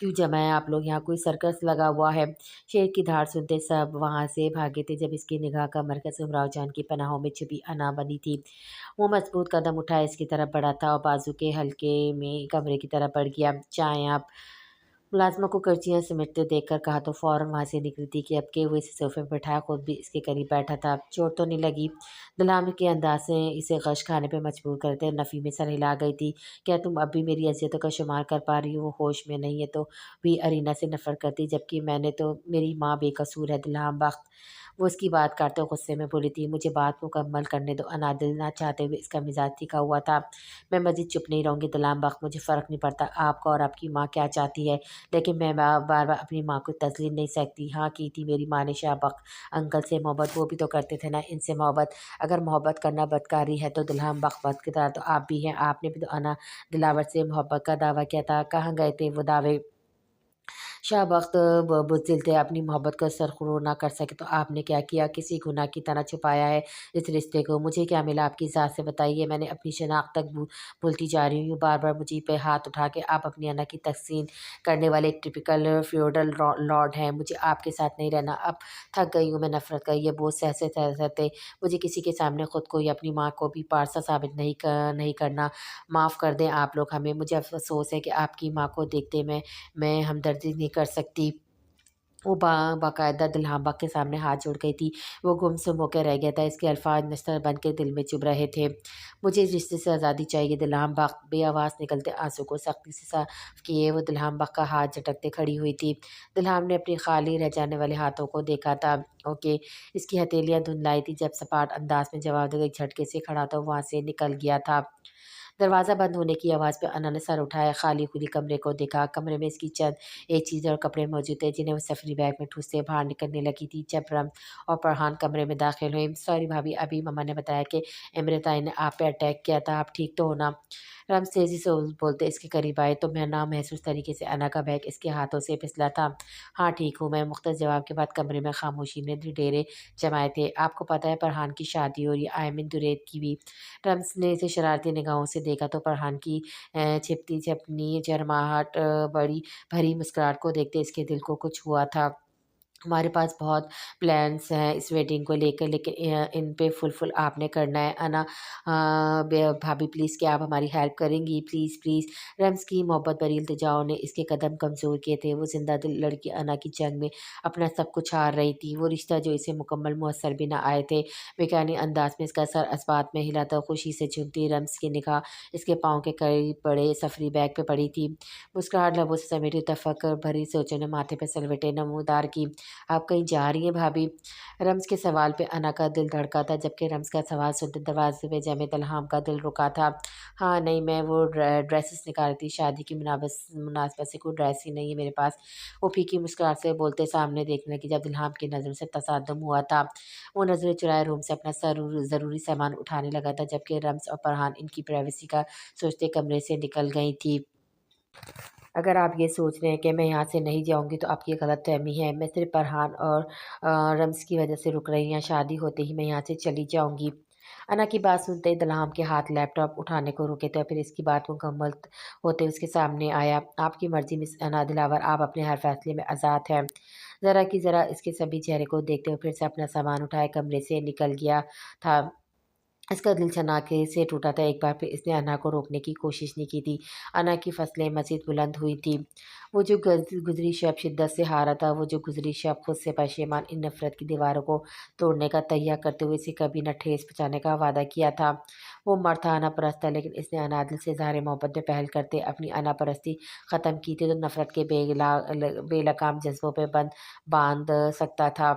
क्यों जमा है आप लोग यहाँ, कोई सर्कस लगा हुआ है। शेर की धाड़ सुनते सब वहाँ से भागे थे जब इसकी निगाह का मरकज़ उमराव जान की पनाहों में छुपी अना बनी थी। वो मजबूत कदम उठाए इसकी तरफ बढ़ा था और बाजू के हल्के में कमरे की तरफ बढ़ गया। चाय आप? मुलाज़िमा को कर्चियाँ समेटते देखकर कहा तो फ़ौरन वहाँ से निकली थी कि अब के वो इसे सोफ़े पर बैठाया, खुद भी इसके करीब बैठा था। चोट तो नहीं लगी? दुल्हन के अंदाज़ से इसे गश खाने पे मजबूर करते नफ़ी में सर हिला गई थी। क्या तुम अब भी मेरी अज़ियतों का शुमार कर पा रही हो? वो होश में नहीं है तो भी अरीना से नफ़रत करती, जबकि मैंने तो मेरी माँ बेकसूर है। दुल्हन बख्त वो उसकी बात काटते गुस्से में बोली थी, मुझे बात मुकम्मल करने दो। अनादिल ना चाहते हुए इसका मिजाज तीखा हुआ था। मैं मज़ीद चुप नहीं रहूँगी दुल्हन बख्त, मुझे फ़र्क नहीं पड़ता आपका और आपकी माँ क्या चाहती है, लेकिन मैं बार बार अपनी माँ को तस्लीम नहीं सकती। हाँ की थी मेरी माँ ने शाहबक अंकल से मोहब्बत, वो भी तो करते थे ना इनसे मोहब्बत। अगर मोहब्बत करना बदकारी है तो दुल्हन बख्त की तरह तो आप भी हैं। आपने भी तो अना दिलावर से मोहब्बत का दावा किया था, कहाँ गए थे वो दावे? शाहबख्त बुज़दिल थे, अपनी मोहब्बत को सरख़ुर ना कर सके तो आपने क्या किया? किसी गुनाह की तरह छुपाया है इस रिश्ते को। मुझे क्या मिला आपकी ज़ात से बताइए? मैंने अपनी शनाख्त तक भूलती जा रही हूँ। बार-बार मुझी पे हाथ उठा के आप अपनी अना की तहसीन करने वाले एक टिपिकल फ्यूडल लॉर्ड हैं। मुझे आपके साथ नहीं रहना, अब थक गई हूँ मैं नफ़रत का ये बोझ सहते-सहते। मुझे किसी के सामने खुद को या अपनी माँ को भी पारसा साबित नहीं करना। माफ़ कर दें आप लोग हमें। मुझे अफ़सोस है कि आपकी माँ को देखते मैं हमदर्दी नहीं कर सकती। वो बाकायदा दिल्हामा के सामने हाथ जोड़ गई थी। वो गुमसुम होकर रह गया था। इसके अल्फाज नश्तर बन के दिल में चुभ रहे थे। मुझे इस रिश्ते से आज़ादी चाहिए। दिल्हामा बेआवाज़ निकलते आंसू को सख्ती से साफ किए वो दिल्हामा का हाथ झटकते खड़ी हुई थी। दिल्हाम ने अपनी खाली रह जाने वाले हाथों को देखा था। ओके, इसकी हथेलियाँ धुंधलाई थी। जब सपाट अंदाज में जवाब देकर झटके से खड़ा था वहाँ से निकल गया था। दरवाज़ा बंद होने की आवाज़ पे अना ने सर उठाया, खाली-खुली कमरे को देखा। कमरे में इसकी चंद एक चीज़ें और कपड़े मौजूद थे, जिन्हें वो सफ़री बैग में ठूँसते बाहर निकलने लगी थी। जब रम और फरहान कमरे में दाखिल हुए, सॉरी भाभी, अभी मम्मा ने बताया कि इमरताई ने आप पे अटैक किया था, आप ठीक तो हो ना? रम्स तेज़ी से बोलते इसके करीब आए तो मैं नामहसूस तरीके से अना का बैग इसके हाथों से फिसला था। हाँ, ठीक हूँ मैं। मुख्तसर जवाब के बाद कमरे में खामोशी ने डेरे जमाए थे। आपको पता है फरहान की शादी हो रही है, आयमिन दुरैद की भी। रम्स ने इसे शरारती निगाहों से देखा तो फरहान की छिपनी शर्माहट बड़ी भरी मुस्कुराहट को देखते इसके दिल को कुछ हुआ था। हमारे पास बहुत प्लान्स हैं इस वेडिंग को लेकर, लेकिन इन पे फुल आपने करना है। अना भाभी प्लीज़ क्या आप हमारी हेल्प करेंगी? Please please. रम्स की मोहब्बत भरी इल्तिजाओं ने इसके कदम कमज़ोर किए थे। वो जिंदा दिल लड़की अना की जंग में अपना सब कुछ हार रही थी। वो रिश्ता जो इसे मुकम्मल मुयसर भी ना आए थे। बेगानी अंदाज में इसका सर अस्बात में हिला था। खुशी से झुमती रम्स की निगाह इसके पाँव के करीब पड़े सफरी बैग पे पड़ी थी। मुस्कुराहट लबों से समेटी तफक्कुर भरी सोचों ने माथे पे सलवटें नमूदार की। आप कहीं जा रही हैं भाभी? रम्स के सवाल पे अना का दिल धड़का था, जबकि रम्स का सवाल सुनते दरवाजे में जमे दल्हाम का दिल रुका था। हाँ, नहीं, मैं वो ड्रेसेस निकाल रही थी, शादी की मुनासबत से कोई ड्रेस ही नहीं है मेरे पास। वो फीकी मुस्कुराहट से बोलते सामने देखने लगी जब दिल्हाम की नज़रों से तसादम हुआ था। वो नज़रें चुराए रूम से अपना ज़रूरी सामान उठाने लगा था, जबकि रम्स और फरहान इनकी प्राइवेसी का सोचते कमरे से निकल गई थी। अगर आप ये सोच रहे हैं कि मैं यहाँ से नहीं जाऊँगी तो आपकी गलतफ़हमी है। मैं सिर्फ़ फरहान और रम्ज़ की वजह से रुक रही हूँ। शादी होते ही मैं यहाँ से चली जाऊँगी। अना की बात सुनते ही दल्हाम के हाथ लैपटॉप उठाने को रुके थे, फिर इसकी बात मुकम्मल होते उसके सामने आया। आपकी मर्ज़ी मिस अना दिलावर, आप अपने हर फ़ैसले में आज़ाद हैं। ज़रा की ज़रा इसके सभी चेहरे को देखते हुए फिर से अपना सामान उठाए कमरे से निकल गया था। इसका दिल सनके से टूटा था। एक बार फिर इसने अना को रोकने की कोशिश नहीं की थी। अना की फसलें मज़ीद बुलंद हुई थी। वो जो गुज़री शब शिद्दत से हारा था, वो जो गुज़री शब खुद से पशेमान इन नफ़रत की दीवारों को तोड़ने का तहिया करते हुए इसे कभी न ठेस पहुँचाने का वादा किया था। वो मर्द था, अना परस्त था, लेकिन इसने अनादिल से इज़हार मोहब्बत में पहल करते अपनी अना परस्ती ख़त्म की थी, तो नफ़रत के बेलगाम जज़्बों पे बाँध सकता था।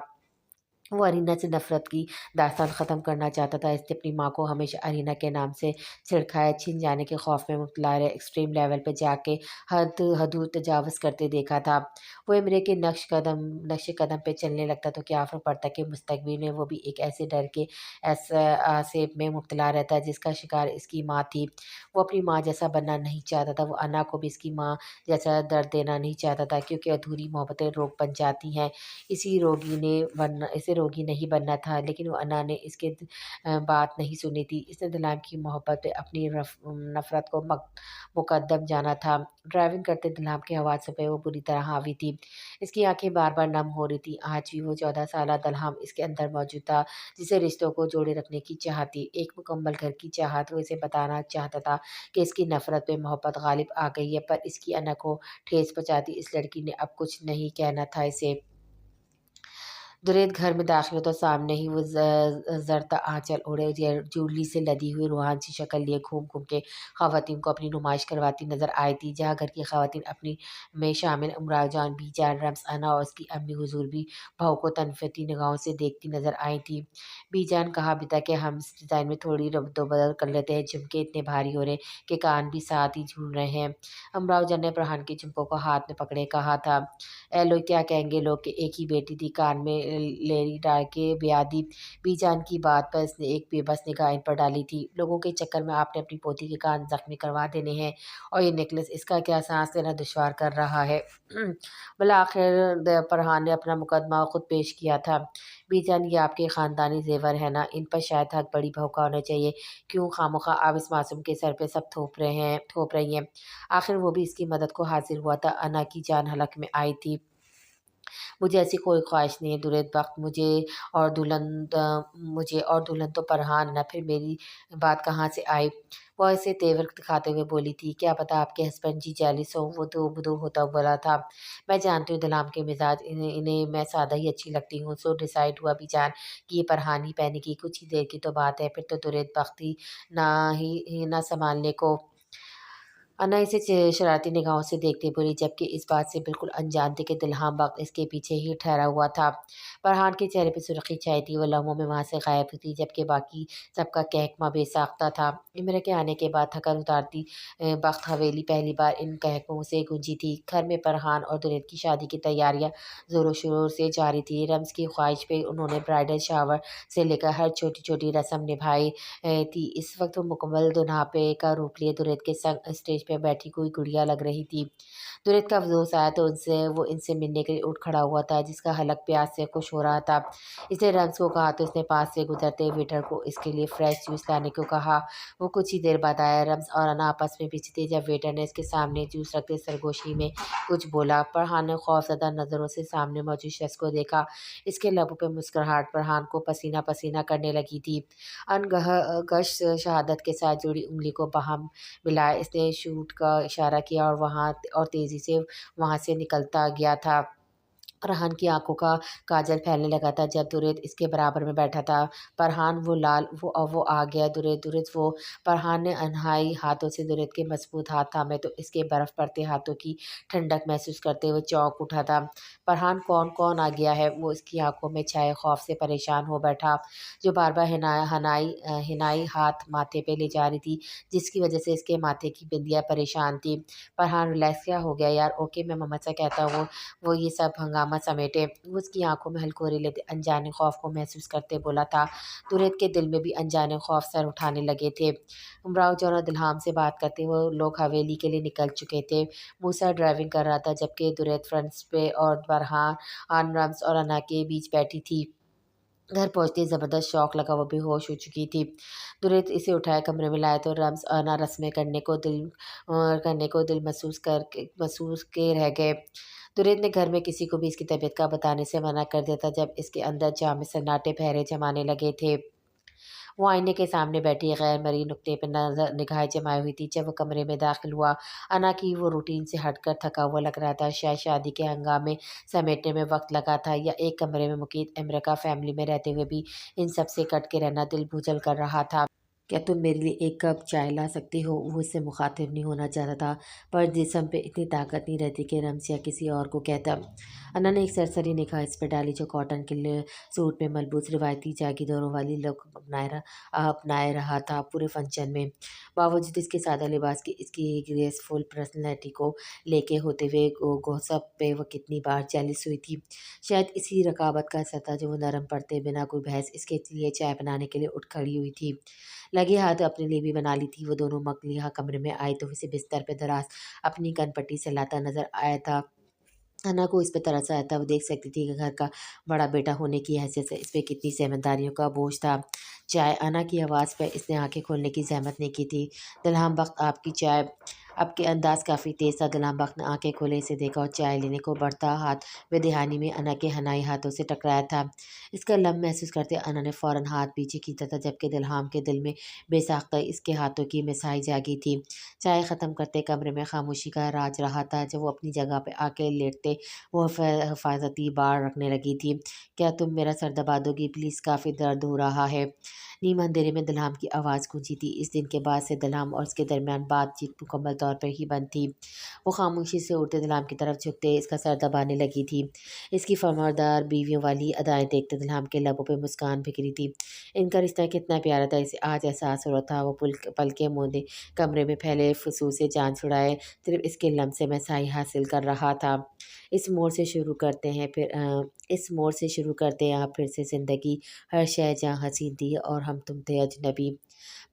वो अरीना से नफ़रत की दास्तान ख़त्म करना चाहता था। इसने अपनी माँ को हमेशा अरीना के नाम से छिड़खाया, छिन जाने के खौफ में मुब्तला रहे, एक्सट्रीम लेवल पे जाके हदूद तजावुज़ करते देखा था। वो इमरे के नक्श कदम पे चलने लगता तो क्या फ़र्क पड़ता कि मुस्तक़बिल में वो भी एक ऐसे डर के आसेब में मुब्तला रहता जिसका शिकार इसकी माँ थी। वो अपनी माँ जैसा बनना नहीं चाहता था। वो अना को भी इसकी माँ जैसा दर्द देना नहीं चाहता था, क्योंकि अधूरी मोहब्बतें रोग बन जाती हैं। इसी रोगी नहीं बनना تھا، لیکن وہ انا نے اس کے بات نہیں سنی تھی۔ اس نے دلہام کی محبت پہ اپنی نفرت کو مقدم جانا تھا۔ ڈرائیونگ کرتے دلہام کی آواز پہ وہ بری طرح حاوی تھی۔ اس کی آنکھیں بار بار نم ہو رہی تھی۔ آج بھی وہ 14 سالہ دلہام اس کے اندر موجود تھا، جسے رشتوں کو جوڑے رکھنے کی چاہت تھی، ایک مکمل گھر کی چاہت۔ وہ اسے بتانا چاہتا تھا کہ اس کی نفرت پہ محبت غالب آ گئی ہے، پر اس کی انا کو ٹھیس پہنچاتی اس لڑکی نے اب کچھ نہیں کہنا تھا اسے۔ درید گھر میں داخل ہوتا سامنے ہی وہ زرتا آنچل اوڑھے جولی سے لدی ہوئی روحان سی شکل لیے گھوم گھوم کے خواتین کو اپنی نمائش کرواتی نظر آئی تھی، جہاں گھر کی خواتین اپنی میں شامل امراؤ جان، بی جان، رمز، انا اور اس کی امی حضور بھی بہو کو تنفرتی نگاہوں سے دیکھتی نظر آئی تھی۔ بی جان کہا بھی تھا کہ ہم اس ڈیزائن میں تھوڑی ربط و بدل کر لیتے ہیں، جھمکے اتنے بھاری ہو رہے کہ کان بھی ساتھ ہی جھول رہے ہیں۔ امراؤ جان نے فرحان کے جھمکوں کو ہاتھ میں پکڑے کہا تھا، اے لو کیا کہیں گے لوگ کہ ایک ہی بیٹی تھی، کان میں لیری ڈال کے بیاہ دی۔ بی جان کی بات پر اس نے ایک بے بس نگاہ ان پر ڈالی تھی، لوگوں کے چکر میں آپ نے اپنی پوتی کے کان زخمی کروا دینے ہیں، اور یہ نیکلس اس کا کیا سانس لینا دشوار کر رہا ہے۔ بالآخر فرحان نے اپنا مقدمہ خود پیش کیا تھا، بی جان یہ آپ کے خاندانی زیور ہے نا، ان پر شاید حق بڑی بہو کا ہونا چاہیے، کیوں خواہ آپ اس معصوم کے سر پہ سب تھوپ رہی ہیں۔ آخر وہ بھی اس کی مدد کو حاضر ہوا تھا، انا کی جان حلق میں آئی تھی۔ مجھے ایسی کوئی خواہش نہیں ہے درود بخت، مجھے اور دلہن تو فرحان نہ، پھر میری بات کہاں سے آئی؟ وہ اسے تیور دکھاتے ہوئے بولی تھی، کیا پتا آپ کے ہسبینڈ جی جیلس ہوں، وہ دو بدو ہوتا بولا تھا۔ میں جانتی ہوں دلہام کے مزاج، انہیں میں سادہ ہی اچھی لگتی ہوں، سو ڈیسائیڈ ہوا بھی جان کہ یہ فرحان ہی پہنے گی، کچھ ہی دیر کی تو بات ہے، پھر تو درود بختی نہ سنبھالنے کو۔ انا اسے شرارتی نگاہوں سے دیکھتے بولی، جبکہ اس بات سے بالکل انجان تھی کہ دلہام وقت اس کے پیچھے ہی ٹھہرا ہوا تھا۔ فرحان کے چہرے پہ سرخی چھائی تھی، وہ لمحوں میں وہاں سے غائب ہوتی، جبکہ باقی سب کا کہکمہ بے ساختہ تھا۔ امرا کے آنے کے بعد تھکن اتارتی بخت حویلی پہلی بار ان کہکموں سے گونجی تھی۔ گھر میں فرحان اور درید کی شادی کی تیاریاں زور و شور سے جاری تھی۔ رمز کی خواہش پہ انہوں نے برائیڈل شاور سے لے کر ہر چھوٹی چھوٹی رسم نبھائی تھی۔ اس وقت وہ مکمل دولہاپے کا روپ لیے درید کے سنگ اسٹیج پہ بیٹھی کوئی گڑیا لگ رہی تھی۔ درید کا افسوس آیا تو وہ ان سے ملنے کے لیے اٹھ کھڑا ہوا تھا، جس کا حلق پیاس سے خوش ہو رہا تھا۔ اس نے رمز کو کہا تو اس نے پاس سے گزرتے ویٹر کو اس کے لیے فریش جوس لانے کو کہا۔ وہ کچھ ہی دیر بعد آیا۔ رمز اور انا آپس میں بزی تھے جب ویٹر نے اس کے سامنے جوس رکھتے سرگوشی میں کچھ بولا۔ فرحان نے خوف زدہ نظروں سے سامنے موجود شخص کو دیکھا، اس کے لبوں پہ مسکراہٹ فرحان کو پسینہ پسینہ کرنے لگی تھی۔ انگشت شہادت کے ساتھ جڑی انگلی کو باہم ملائے اس نے شوٹ کا اشارہ کیا اور تیزی سے وہاں سے نکلتا گیا تھا۔ فرحان کی آنکھوں کا کاجل پھیلنے لگا تھا جب درید اس کے برابر میں بیٹھا تھا۔ فرحان وہ آ گیا درید وہ۔ فرحان نے انہائی ہاتھوں سے درید کے مضبوط ہاتھ تھامے تو اس کے برف پڑتے ہاتھوں کی ٹھنڈک محسوس کرتے ہوئے چونک اٹھا تھا۔ فرحان کون آ گیا ہے؟ وہ اس کی آنکھوں میں چھائے خوف سے پریشان ہو بیٹھا، جو بار بار حنائی ہاتھ ماتھے پہ لے جا رہی تھی، جس کی وجہ سے اس کے ماتھے کی بندیاں پریشان تھی۔ فرحان ریلیکس، کیا ہو گیا یار؟ اوکے میں مما سے کہتا ہوں وہ یہ سب ہنگامہ سمیٹے۔ وہ اس کی آنکھوں میں ہلکوری لیتے انجانے خوف کو محسوس کرتے بولا تھا۔ درید کے دل میں بھی انجانے خوف سر اٹھانے لگے تھے۔ امراؤ جان اور دلہام سے بات کرتے وہ لوگ حویلی کے لیے نکل چکے تھے۔ موسیٰ ڈرائیونگ کر رہا تھا، جبکہ درید فرنٹ پہ اور فرحان رمز اور انا کے بیچ بیٹھی تھی۔ گھر پہنچتے زبردست شوق لگا، وہ بے ہوش ہو چکی تھی۔ درید اسے اٹھائے کمرے میں لائے تو رمز اور انا رسمیں کرنے کو دل محسوس کے رہ گئے۔ درید نے گھر میں کسی کو بھی اس کی طبیعت کا بتانے سے منع کر دیا تھا جب اس کے اندر جامع سناٹے پہرے جمانے لگے تھے۔ وہ آئینے کے سامنے بیٹھی غیر مرئی نقطے پہ نگاہیں جمائے ہوئی تھی جب وہ کمرے میں داخل ہوا۔ انا کی وہ روٹین سے ہٹ کر تھکا ہوا لگ رہا تھا، شاید شادی کے ہنگامے سمیٹنے میں وقت لگا تھا، یا ایک کمرے میں مقید امریکہ فیملی میں رہتے ہوئے بھی ان سب سے کٹ کے رہنا دل بوجھل کر رہا تھا۔ کیا تم میرے لیے ایک کپ چائے لا سکتی ہو؟ وہ اس سے مخاطب نہیں ہونا چاہتا تھا، پر جسم پہ اتنی طاقت نہیں رہتی کہ رمز یا کسی اور کو کہتا۔ انا نے ایک سرسری نگاہ اس پر ڈالی جو کاٹن کے سوٹ میں ملبوس روایتی جاگیرداروں والی لک اپنائے رہا تھا پورے فنکشن میں۔ باوجود اس کے سادہ لباس کے، اس کی گریسفل پرسنالٹی کو لے کے ہوتے ہوئے گوسپ پہ وہ کتنی بار جیلس ہوئی تھی۔ شاید اسی رقابت کا اثر تھا جو وہ نرم پڑتے بنا کوئی بحث اس کے لیے چائے بنانے کے لیے اٹھ کھڑی ہوئی تھی۔ لگے ہاتھ اپنے لیے بھی بنا لی تھی۔ وہ دونوں مکلیہ کمرے میں آئی تو اسے بستر پہ دراز اپنی کن پٹی سے لاتا نظر آیا تھا۔ अना को इस पे तरस आया था। वो देख सकती थी कि घर का बड़ा बेटा होने की हैसियत से इस पे कितनी ज़िम्मेदारियों का बोझ था। चाय अना की आवाज़ पे इसने आँखें खोलने की ज़हमत नहीं की थी। दिल्हम बख्त आपकी चाय। आपके अंदाज़ काफ़ी तेज़ था। दिल्हम बख्त ने आँखें खोले इसे देखा और चाय लेने को बढ़ता हाथ बेदहानी में अना के हनाई हाथों से टकराया था। इसका लम्ब महसूस करते अना ने फ़ौरन हाथ पीछे खींचा था, जबकि दिल्हम के दिल में बेसाख्ता इसके हाथों की मिसाई जागी थी। चाय ख़त्म करते कमरे में खामोशी का राज रहा था। जब वो अपनी जगह पे आके लेटते वो हिफाज़ती बाड़ रखने लगी थी। क्या तुम मेरा सर दबा दोगी प्लीज़, काफ़ी दर्द हो रहा है। नीम अंधेरे में दिल्हम की आवाज़ गूंजी थी। इस दिन के बाद से दिल्हम और उसके दरमियान बातचीत मुकम्मल तौर पर ही बंद थी। वो खामोशी से उठते दिल्हम की तरफ झुकते इसका सर दबाने लगी थी। इसकी फरमानदार बीवियों वाली अदाएं देखते दिल्हम के लबों पे मुस्कान बिखरी थी। इनका रिश्ता कितना प्यारा था, इसे आज एहसास हो रहा था। वो पलके मूंदे कमरे में फैले फसूल से जान छुड़ाए सिर्फ इसके लम्ब से मैसाई हासिल कर रहा था। इस मोड़ से शुरू करते हैं आप फिर से ज़िंदगी। हर शय जहाँ हसीन थी और हम तुम थे अजनबी।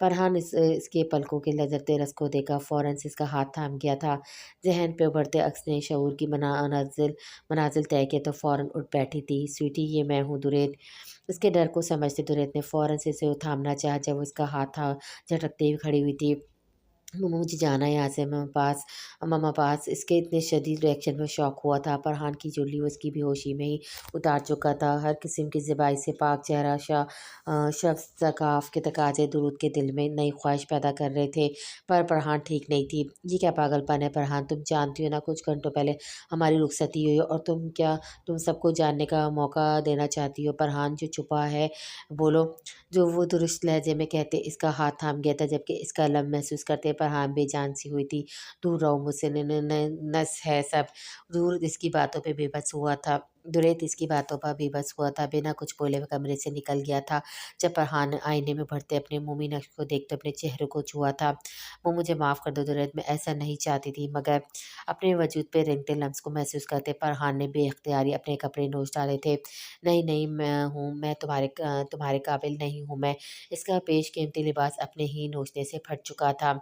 फरहान इसके पलकों के लजरते रस को देखा, फ़ौरन से इसका हाथ थाम गया था। ज़हन पे उभरते अक्स ने शऊर की मनाजिल तय किए तो फ़ौरन उठ बैठी थी। स्वीटी, ये मैं हूँ दुरेत। इसके डर को समझते दुरेत ने फ़ौरन से इसे थामना चाहा। जब वो इसका हाथ था झटकते हुए खड़ी हुई थी। मम्मा मुझे जाना है यहाँ से, मम्मा पास। इसके इतने शदीद रिएक्शन में शौक हुआ था। फरहान की चुल्ली वो इसकी बेहोशी में ही उतार चुका था। हर किस्म की ज़िबाई से पाक चेहरा शख्स सकाफ के तकाजे दुरूद के दिल में नई ख्वाहिश पैदा कर रहे थे। पर फरहान ठीक नहीं थी। ये क्या पागलपन है फरहान, तुम जानती हो ना कुछ घंटों पहले हमारी रुखसती हुई और तुम सबको जानने का मौका देना चाहती हो। फरहान, जो छुपा है बोलो, जो वो दुरुस्त लहजे में कहते इसका हाथ थाम गया था, जबकि इसका लब महसूस करते पर हाँ बेजान सी हुई थी। दूर रहो मुझसे, नस है सब। दूर इसकी बातों पे बेबस हुआ था। दुरेत इसकी बातों पर बेबस हुआ था। बिना कुछ बोले वो कमरे से निकल गया था। जब फरहान आईने में भरते अपने मोमी नक्श को देखते अपने चेहरे को छुआ था। वो मुझे माफ़ कर दो दुरेत, मैं ऐसा नहीं चाहती थी, मगर अपने वजूद पे रेंगते लम्स को महसूस करते फरहान ने बेख्तियारी अपने कपड़े नोच डाले थे। नहीं नहीं, मैं तुम्हारे काबिल नहीं हूँ मैं। इसका पेशकीमती लिबास अपने ही नोचने से फट चुका था।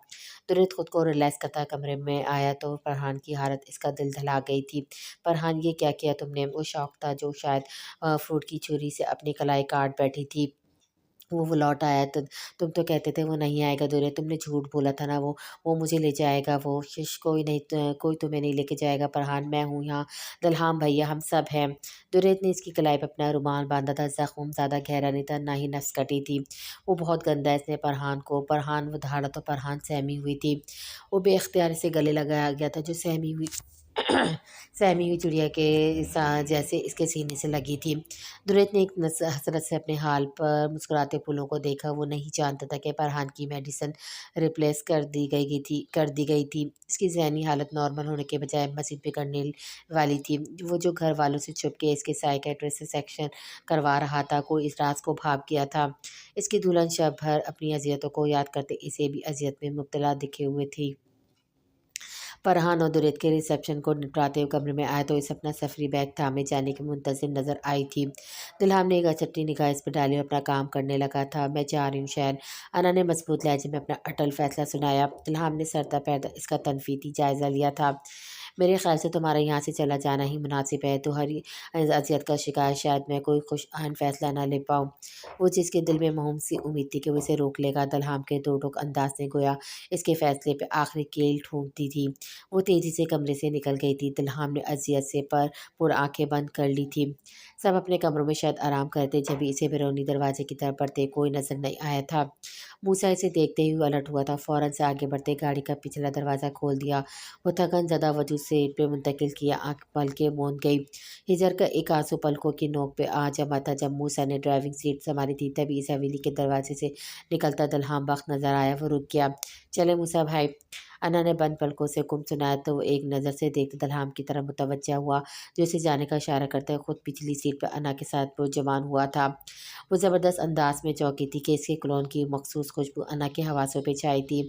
तुरंत खुद को रिलैक्स करता कमरे में आया तो फरहान की हालत इसका दिल दहला गई थी। फरहान, ये क्या किया तुमने? वो शौक था जो शायद फ्रूट की छुरी से अपनी कलाई काट बैठी थी। वो लौट आया तो तुम तो कहते थे वो नहीं आएगा दुरे, तुमने झूठ बोला था ना। वो मुझे ले जाएगा, वो शिश कोई नहीं, कोई तुम्हें नहीं लेके जाएगा फरहान, मैं हूँ यहाँ। दलहाम भैया हम सब हैं। दुरेत ने इसकी कलाई पर अपना रुमाल बांधा था। जख्म ज़्यादा गहरा नहीं था, ना ही नस कटी थी। वो बहुत गंदा है इसने फरहान वो दहाड़ा तो फरहान सहमी हुई थी। वो बेख्तियार से गले लगाया गया था जो सहमी हुई सहमी हुई चिड़िया के जैसे इसके सीने से लगी थी। दुरेत ने एक हसरत से अपने हाल पर मुस्कुराते फूलों को देखा। वो नहीं जानता था कि फरहान की मेडिसिन रिप्लेस कर दी गई थी। इसकी ज़हनी हालत नॉर्मल होने के बजाय मज़ीद बिगड़ने वाली थी। वो जो घर वालों से छुप के इसके साइकेट्रिस्ट से सेक्शन करवा रहा था, कोई इस राज को भाप गया था। इसकी दुल्हन शब भर अपनी अजियतों को याद करते इसे भी अजियत में मुब्तला दिखे हुए थी। फरहान और दुरेत के रिसेप्शन को निपटाते हुए कमरे में आया तो इस अपना सफरी बैग थामे जाने की मुंतज़िर नज़र आई थी। दिल्हम ने एक अचट्टी निगाह इस पर डाली और अपना काम करने लगा था। मैं जा रही हूँ शहर, अना ने मजबूत लहजे में अपना अटल फैसला सुनाया। दिल्हम ने सरता पैर इसका तनफीती जायज़ा लिया था। मेरे ख्याल से तुम्हारा यहाँ से चला जाना ही मुनासिब है। तुम्हारी अजियत का शिकार शायद मैं कोई खुश आन फैसला ना ले पाऊँ। वो जिसके दिल में महूम सी उम्मीद थी कि वो इसे रोक लेगा, दिल्हम के दो टोक अंदाज ने गोया इसके फैसले पे आखिरी कील ठोंकती थी। वो तेज़ी से कमरे से निकल गई थी। दिल्हम ने अजियत से पुर आंखें बंद कर ली थी। सब अपने कमरों में शायद आराम करते, जब इसे बैरूनी दरवाजे की तरफ बढ़ते कोई नजर नहीं आया था। मूसा इसे देखते ही अलर्ट हुआ था। फौरन से आगे बढ़ते गाड़ी का पिछला दरवाज़ा खोल दिया। वो थकन ज़दा वजूद से ईंट पे मुंतकिल किया, आँख पलकें मूंद गई। हिजर का एक आंसू पलकों की नोक पे आ जमा था। जब मूसा ने ड्राइविंग सीट संभाली थी तभी इस हवेली के दरवाजे से निकलता दल्हाम बख्त नजर आया। वो रुक गया। चले मूसा भाई, अन्ना ने बंद पलकों से हुक्म सुनाया तो वो एक नज़र से देखते दल्हाम की तरफ मुतवज्जा हुआ, जो उसे जाने का इशारा करते हुए खुद पिछली सीट पर अन्ना के साथ पुरजमान हुआ था। वो ज़बरदस्त अंदाज में चौंकी थी कि इसके क्लोन की मखसूस खुशबू अन्ना के हवासों पे छाई थी।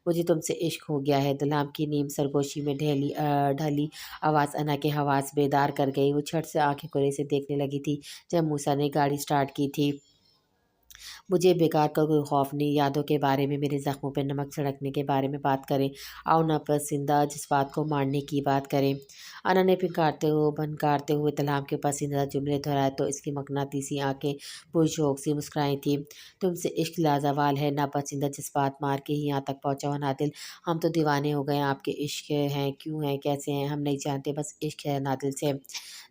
मुझे तुमसे इश्क हो गया है। दलाम की नीम सरगोशी में ढली आवाज़ अन्ना के हवास बेदार कर गई। वो छट से आंखें खुले से देखने लगी थी जब मूसा ने गाड़ी स्टार्ट की थी। मुझे बेकार का कोई खौफ नहीं, यादों के बारे में, मेरे ज़ख्मों पे नमक छिड़कने के बारे में बात करें। आओ नापसंदीदा जज़्बात को मारने की बात करें। अना ने बनकारते हुए तलहाम के पसंदीदा जुमले दोहराए तो इसकी मकनातीसी आँखें पुरशौक से मुस्कुराई थीं। तुमसे इश्क लाज़वाल है, नापसंदीदा जज़्बात मार के ही यहाँ तक पहुँचा हो नादिल। हम तो दीवाने हो गए हैं आपके इश्क हैं, क्यों हैं, कैसे हैं, हम नहीं जानते, बस इश्क है नादिल से।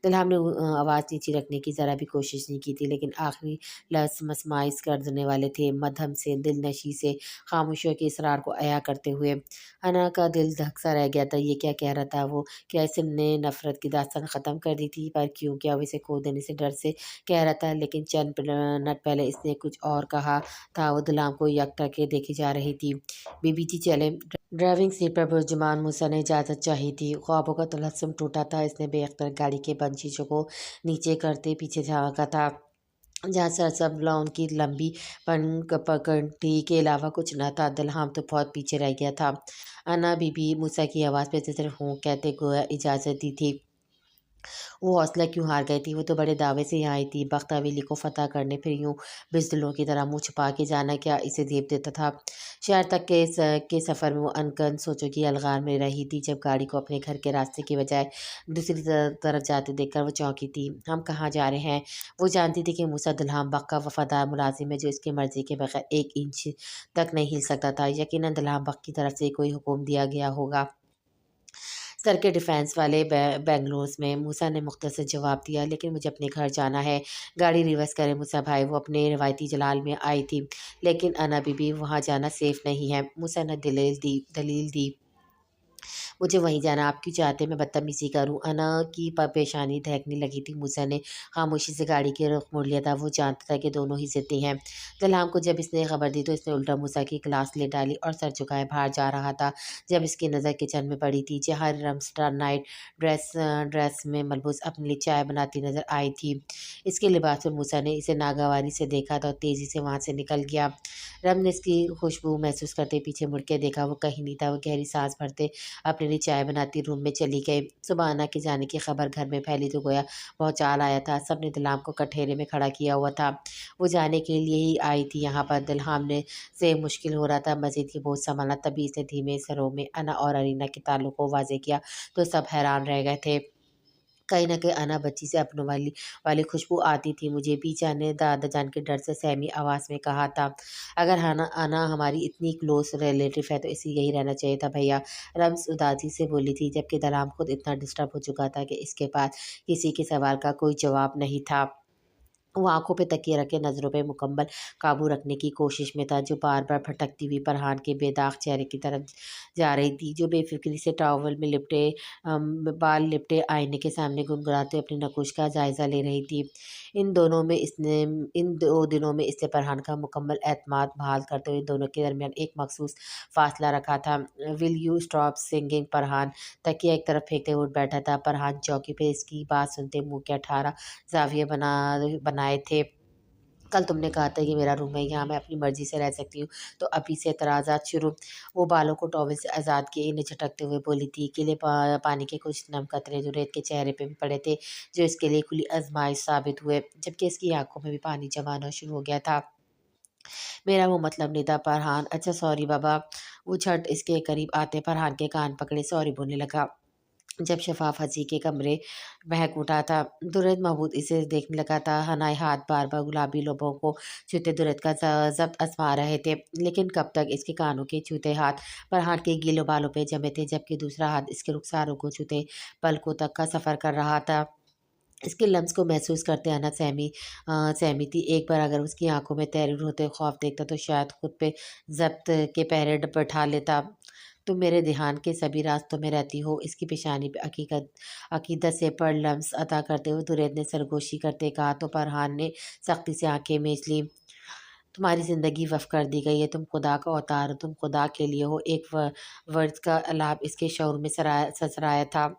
दिलहाम ने आवाज़ नीची रखने की ज़रा भी कोशिश नहीं की थी, लेकिन आखिरी लफ्ज़ मसमाइज़ कर देने वाले थे, मद्धम से, दिलनशी से, खामोशियों के इसरार को अया करते हुए। अना का दिल धक-सा रह गया था, ये क्या कह रहा था वो? क्या इसे ने नफ़रत की दास्तान ख़त्म कर दी थी? पर क्यों? क्या वो इसे खो देने से डर से कह रहा था? लेकिन चंद मिनट पहले इसने कुछ और कहा था। वो दिलहाम को यकतके देखे जा रही थी। बीबी जी चलें। ड्राइविंग सीट पर बुर्जुमान मूसा ने इजाज़त चाही थी। ख्वाबों का तलस्सुम टूटा था। इसने बेअख्तर गाड़ी के बंद शीशों को नीचे करते पीछे झाँका था, जहाँ सरसब्ज़ लॉन की लंबी पगडंडी के अलावा कुछ न था। दिलहाम तो बहुत पीछे रह गया था। अना बीबी मूसा की आवाज़ पे सिर्फ हूँ कहते गोया इजाज़त दी थी। वो हौसला क्यों हार गई थी? वो तो बड़े दावे से यहाँ आई थी बख्त हवेली को फ़तह करने, फिर यूँ बुज़दिलों की तरह मुँह छुपा के जाना क्या इसे देव देता था? शहर तक के सफ़र में वो अनकन सोचों की अलगार में रही थी, जब गाड़ी को अपने घर के रास्ते की बजाय दूसरी तरफ जाते देखकर वो चौंकी थी। हम कहाँ जा रहे हैं? वो जानती थी कि मूसा दिलहाम बख्त का वफ़ादार मुलाज़िम है, जो इसकी मर्ज़ी के बगैर 1 इंच तक नहीं हिल सकता था। यकीनन दिलहाम बख्त की तरफ से कोई हुक्म दिया गया होगा। सर के डिफेंस वाले बेंगलुरु में। मूसा ने मुख्तसर जवाब दिया, लेकिन मुझे अपने घर जाना है। गाड़ी रिवर्स करें मूसा भाई, वो अपने रवायती जलाल में आई थी, लेकिन अना बीबी वहाँ जाना सेफ नहीं है। मूसा ने दलील दी। मुझे वहीं जाना, आप क्यों चाहते मैं बदतमीज़ी करूँ? अना की पेशानी दहकने लगी थी। मूसा ने खामोशी से गाड़ी की रुख मोड़ लिया था। वो जानता था कि दोनों ही ज़िद्दी हैं। दिलहाम को जब इसने खबर दी तो इसने उल्टा मूसा की क्लास ले डाली और सर झुकाए बाहर जा रहा था, जब इसकी नज़र किचन में पड़ी थी, जहाँ रमस्टर नाइट ड्रेस में मलबूस अपने लिए चाय बनाती नज़र आई थी। इसके लिबास में मूसा ने इसे नागवारी से देखा था और तेज़ी से वहाँ से निकल गया। रम ने इसकी खुशबू महसूस करते पीछे मुड़ के देखा, वो कहीं नहीं था। वो गहरी सांस भरते अपने लिए चाय बनाती रूम में चली गई। सुबह अना के जाने की खबर घर में फैली तो गोया बहुत चाल आया था। सबने दिलहाम को कठघरे में खड़ा किया हुआ था। वो जाने के लिए ही आई थी यहाँ पर। दिलहाम ने से मुश्किल हो रहा था मजीद की बोझ संभालना। तभी इसने धीमे सरों में अना और अरीना के ताल्लुक को वाजे किया तो सब हैरान रह गए थे। कहीं न कहीं अना बच्ची से अपनों वाली खुशबू आती थी। मुझे भी जाने दादा जान के डर से सहमी आवाज़ में कहा था, अगर अना अना हमारी इतनी क्लोज़ रिलेटिव है तो इसे यहीं रहना चाहिए था भैया। रम्ज़ उदासी से बोली थी, जबकि दलाम खुद इतना डिस्टर्ब हो चुका था कि इसके पास किसी के सवाल का कोई जवाब नहीं था। वो आँखों पे तकिए रखे नज़रों पे मुकम्मल काबू रखने की कोशिश में था, जो बार-बार भटकती हुई फरहान के बेदाग चेहरे की तरफ जा रही थी, जो बेफ़िक्री से टॉवल में बाल लिपटे आईने के सामने गुनगुनाते अपनी नकुश का जायज़ा ले रही थी। इन 2 दिनों में इसने फरहान का मुकम्मल एतमाद बहाल करते हुए दोनों के दरमियान एक मख़सूस फ़ासला रखा था। Will you stop singing Farhan? तकिया एक तरफ फेंकते हुए उठ बैठा था। फरहान चौकी पे इसकी बात सुनते मुँह के 18 ज़ाविये बनाए थे। कल तुमने कहा था ये मेरा रूम है, यहाँ मैं अपनी मर्ज़ी से रह सकती हूँ, तो अभी से एतराज़ात शुरू। वो बालों को टॉवल से आज़ाद किए इन्हें झटकते हुए बोली थी। गीले पानी के कुछ नम कतरे जुनैद के चेहरे पे भी पड़े थे, जो इसके लिए खुली आज़माइश साबित हुए, जबकि इसकी आँखों में भी पानी जमा होना शुरू हो गया था। मेरा वो मतलब नहीं था फरहान। अच्छा सॉरी बाबा। वो झट इसके करीब आते फरहान के कान पकड़े सॉरी बोलने लगा। जब शफ़ाफ़ हँसी के कमरे महक उठा था, दुर्द महबूब इसे देखने लगा था। हनाए हाथ बार-बार गुलाबी लबों को छूते दुर्द का ज़ब्त आज़मा रहे थे, लेकिन कब तक इसके कानों के छूते हाथ फरहान के गीले बालों पे जमे थे, जबकि दूसरा हाथ इसके रुखसारों को छूते पलकों तक का सफ़र कर रहा था। इसके लम्स को महसूस करते अना सहमी थी। एक बार अगर उसकी आँखों में तहरीर होते ख़ौफ़ देखता तो शायद खुद पे ज़ब्त के पहरे बैठा लेता। तुम मेरे ध्यान के सभी रास्तों में रहती हो। इसकी पेशानी पे अकीदत से पर लम्स अता करते हुए दुरैद ने सरगोशी करते कहा तो फरहान ने सख्ती से आंखें मीच लीं। तुम्हारी ज़िंदगी वफ़ कर दी गई है, तुम खुदा का अवतार हो, तुम खुदा के लिए हो। एक वर्ड्स का अलाप इसके शऊर में ससराया था।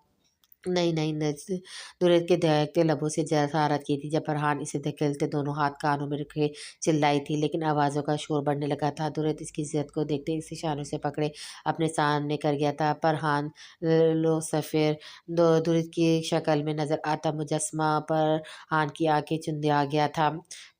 नहीं, नहीं, नज़ दुरैद के दहकते लबों से जसारत की थी, जब फरहान इसे धकेलते दोनों हाथ कानों में रखे चिल्लाई थी, लेकिन आवाज़ों का शोर बढ़ने लगा था। दुरैद इसकी ज़िद को देखते इसे इशारों से पकड़े अपने सामने कर गया था। फरहान लो सफ़ेर दुरैद की शक्ल में नज़र आता मुजस्समा फरहान की आँखें चुंधिया गया था।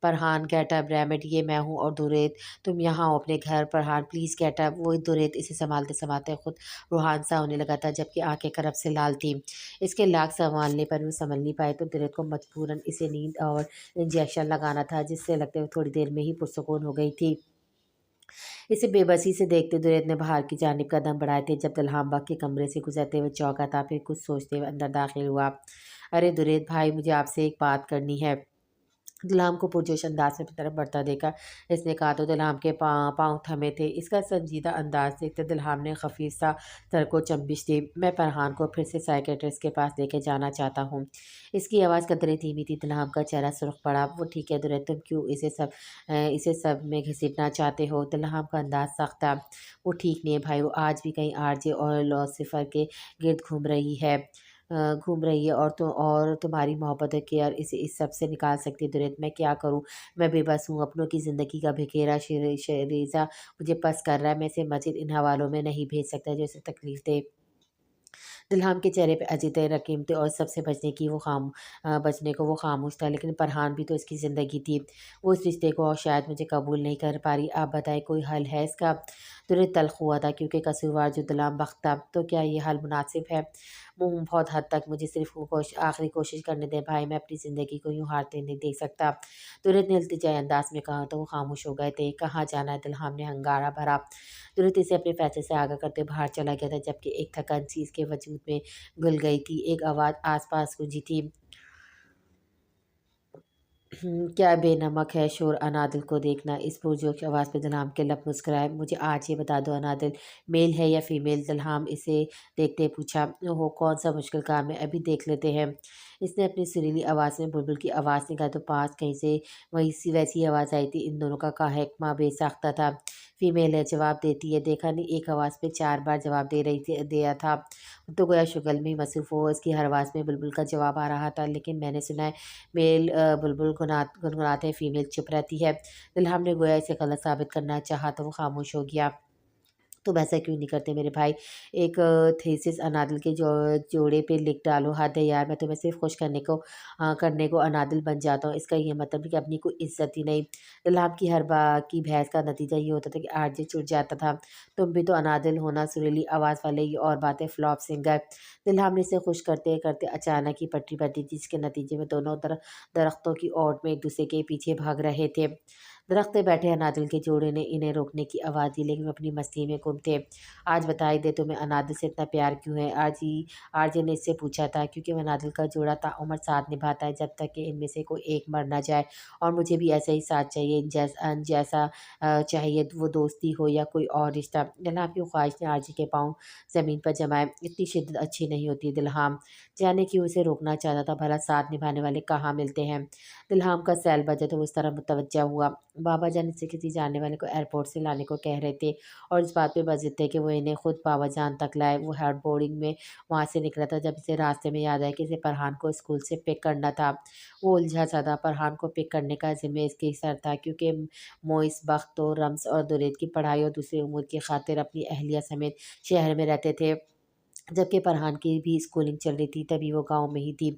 فرحان گیٹ اپ، ریمڈ یہ میں ہوں اور درید تم یہاں ہو اپنے گھر، فرحان پلیز گیٹ اپ۔ وہ درید اسے سنبھالتے سنبھالتے خود روحان سا ہونے لگا تھا، جبکہ آنکھیں کرب سے لال تھیں۔ اس کے لاکھ سنبھالنے پر بھی سنبھل نہیں پائے تو درید کو مجبوراً اسے نیند اور انجیکشن لگانا تھا، جس سے لگتے ہوئے تھوڑی دیر میں ہی پرسکون ہو گئی تھی۔ اسے بے بسی سے دیکھتے درید نے باہر کی جانب قدم بڑھائے تھے جب دلہام بگ کے کمرے سے گزرتے ہوئے چونکا تھا، پھر کچھ سوچتے ہوئے اندر داخل ہوا۔ ارے درید بھائی، مجھے آپ سے ایک بات کرنی ہے۔ دلہام کو پرجوش انداز میں اپنی طرف بڑھتا دیکھا اس نے کہا تو دلہام کے پاؤں تھمے تھے۔ اس کا سنجیدہ انداز دیکھتے دلہام نے خفیف سا سر کو چنبش دی۔ میں فرحان کو پھر سے سائیکیٹرسٹ کے پاس لے کے جانا چاہتا ہوں۔ اس کی آواز قدرے دھیمی تھی۔ دلہام کا چہرہ سرخ پڑا۔ وہ ٹھیک ہے درید، تم کیوں اسے سب میں گھسیٹنا چاہتے ہو؟ دلہام کا انداز سخت تھا۔ وہ ٹھیک نہیں ہے بھائی، وہ آج بھی کہیں آر جے اور لوسیفر کے گرد گھوم رہی ہے اور تمہاری محبت کیئر اسے اس سب سے نکال سکتی ہے۔ درید میں کیا کروں؟ میں بے بس ہوں، اپنوں کی زندگی کا بکھیرا شیریزہ مجھے پس کر رہا ہے۔ میں اسے مزید ان حوالوں میں نہیں بھیج سکتا جو اسے تکلیف دے۔ دلہام کے چہرے پہ عجیب رقیم تھے اور سب سے بچنے کو وہ خاموش تھا، لیکن فرحان بھی تو اس کی زندگی تھی۔ وہ اس رشتے کو اور شاید مجھے قبول نہیں کر پا رہی۔ آپ بتائیں کوئی حل ہے اس کا؟ درید تلخ ہوا تھا کیونکہ قصوروار جو دلہام بخت تھا۔ تو کیا یہ حل مناسب ہے؟ بہت حد تک۔ مجھے صرف آخری کوشش کرنے دیں بھائی، میں اپنی زندگی کو یوں ہارتے نہیں دیکھ سکتا۔ درید نے التجائی انداز میں کہا تو وہ خاموش ہو گئے تھے۔ کہاں جانا ہے؟ دلہام نے ہنگارا بھرا۔ درید اسے اپنے فیصلے سے آگاہ کرتے باہر چلا گیا تھا، جبکہ ایک تھکن سی اس کے وجود میں گھل گئی تھی۔ ایک آواز آس پاس گونجی تھی، کیا بے نمک ہے شور انادل کو دیکھنا۔ اس پرجوش آواز پہ دلہام کے لب مسکرائے۔ مجھے آج یہ بتا دو انادل میل ہے یا فیمیل؟ دلہام اسے دیکھتے پوچھا۔ وہ کون سا مشکل کام ہے، ابھی دیکھ لیتے ہیں۔ اس نے اپنی سریلی آواز میں بلبل کی آواز نکالی تو پاس کہیں سے ویسی آواز آئی تھی۔ ان دونوں کا کہکمہ بے ساختہ تھا۔ فیمیل ہے، جواب دیتی ہے۔ دیکھا نہیں ایک آواز پہ 4 بار جواب دیا تھا، تو گویا شغل میں ہی مصروف ہو۔ اس کی ہر آواز میں بلبل کا جواب آ رہا تھا، لیکن میں نے سنا ہے میل بلبل گنگناتے ہیں، فیمیل چپ رہتی ہے۔ دلہام نے گویا اسے غلط ثابت کرنا چاہا تو وہ خاموش ہو گیا۔ تم ایسا کیوں نہیں کرتے میرے بھائی؟ ایک تھیسس انادل کے جوڑے پہ لکھ ڈالو۔ حد ہے یار، میں تمہیں صرف خوش کرنے کو انادل بن جاتا ہوں، اس کا یہ مطلب کہ اپنی کوئی عزت ہی نہیں۔ دلہام کی ہر بار کی بحث کا نتیجہ یہ ہوتا تھا کہ آر جے چڑ جاتا تھا۔ تم بھی تو انادل ہونا، سریلی آواز والے، یہ اور باتیں فلاپ سنگر۔ دلہام نے اسے خوش کرتے کرتے اچانک ہی پٹری بدلی، جس کے نتیجے میں دونوں درختوں کی اوٹ میں ایک دوسرے کے پیچھے بھاگ رہے تھے۔ درخت پہ بیٹھے انادل کے جوڑے نے انہیں روکنے کی آواز دی، لیکن وہ اپنی مستی میں گم تھے۔ آج بتائی دے تمہیں انادل سے اتنا پیار کیوں ہے؟ آر جے نے اس سے پوچھا تھا۔ کیونکہ وہ انادل کا جوڑا تعمر ساتھ نبھاتا ہے جب تک کہ ان میں سے کوئی ایک مر نہ جائے، اور مجھے بھی ایسا ہی ساتھ چاہیے، جیسا چاہیے وہ دوستی ہو یا کوئی اور رشتہ۔ دلہام کی خواہش نے آر جے کے پاؤں زمین پر جمائے۔ اتنی شدت اچھی نہیں ہوتی دلہام، جانے کیوں اسے روکنا چاہتا تھا؟ بھلا ساتھ نبھانے والے کہاں ملتے ہیں؟ دلہام کا سیل بجا تو وہ اس طرح متوجہ ہوا۔ بابا جان اسے کسی جاننے والے کو ایئرپورٹ سے لانے کو کہہ رہے تھے اور اس بات پہ بضد تھے کہ وہ انہیں خود بابا جان تک لائے۔ وہ ہیڈ بورڈنگ میں وہاں سے نکلا تھا جب اسے راستے میں یاد آیا کہ اسے فرحان کو اسکول سے پک کرنا تھا۔ وہ الجھا سا تھا۔ فرحان کو پک کرنے کا ذمہ اس کے سر تھا، کیونکہ موئس بخت تو رمز اور درید کی پڑھائی اور دوسرے امور کی خاطر اپنی اہلیہ سمیت شہر میں رہتے تھے، جبکہ فرحان کی بھی اسکولنگ چل رہی تھی، تبھی وہ گاؤں میں ہی تھی۔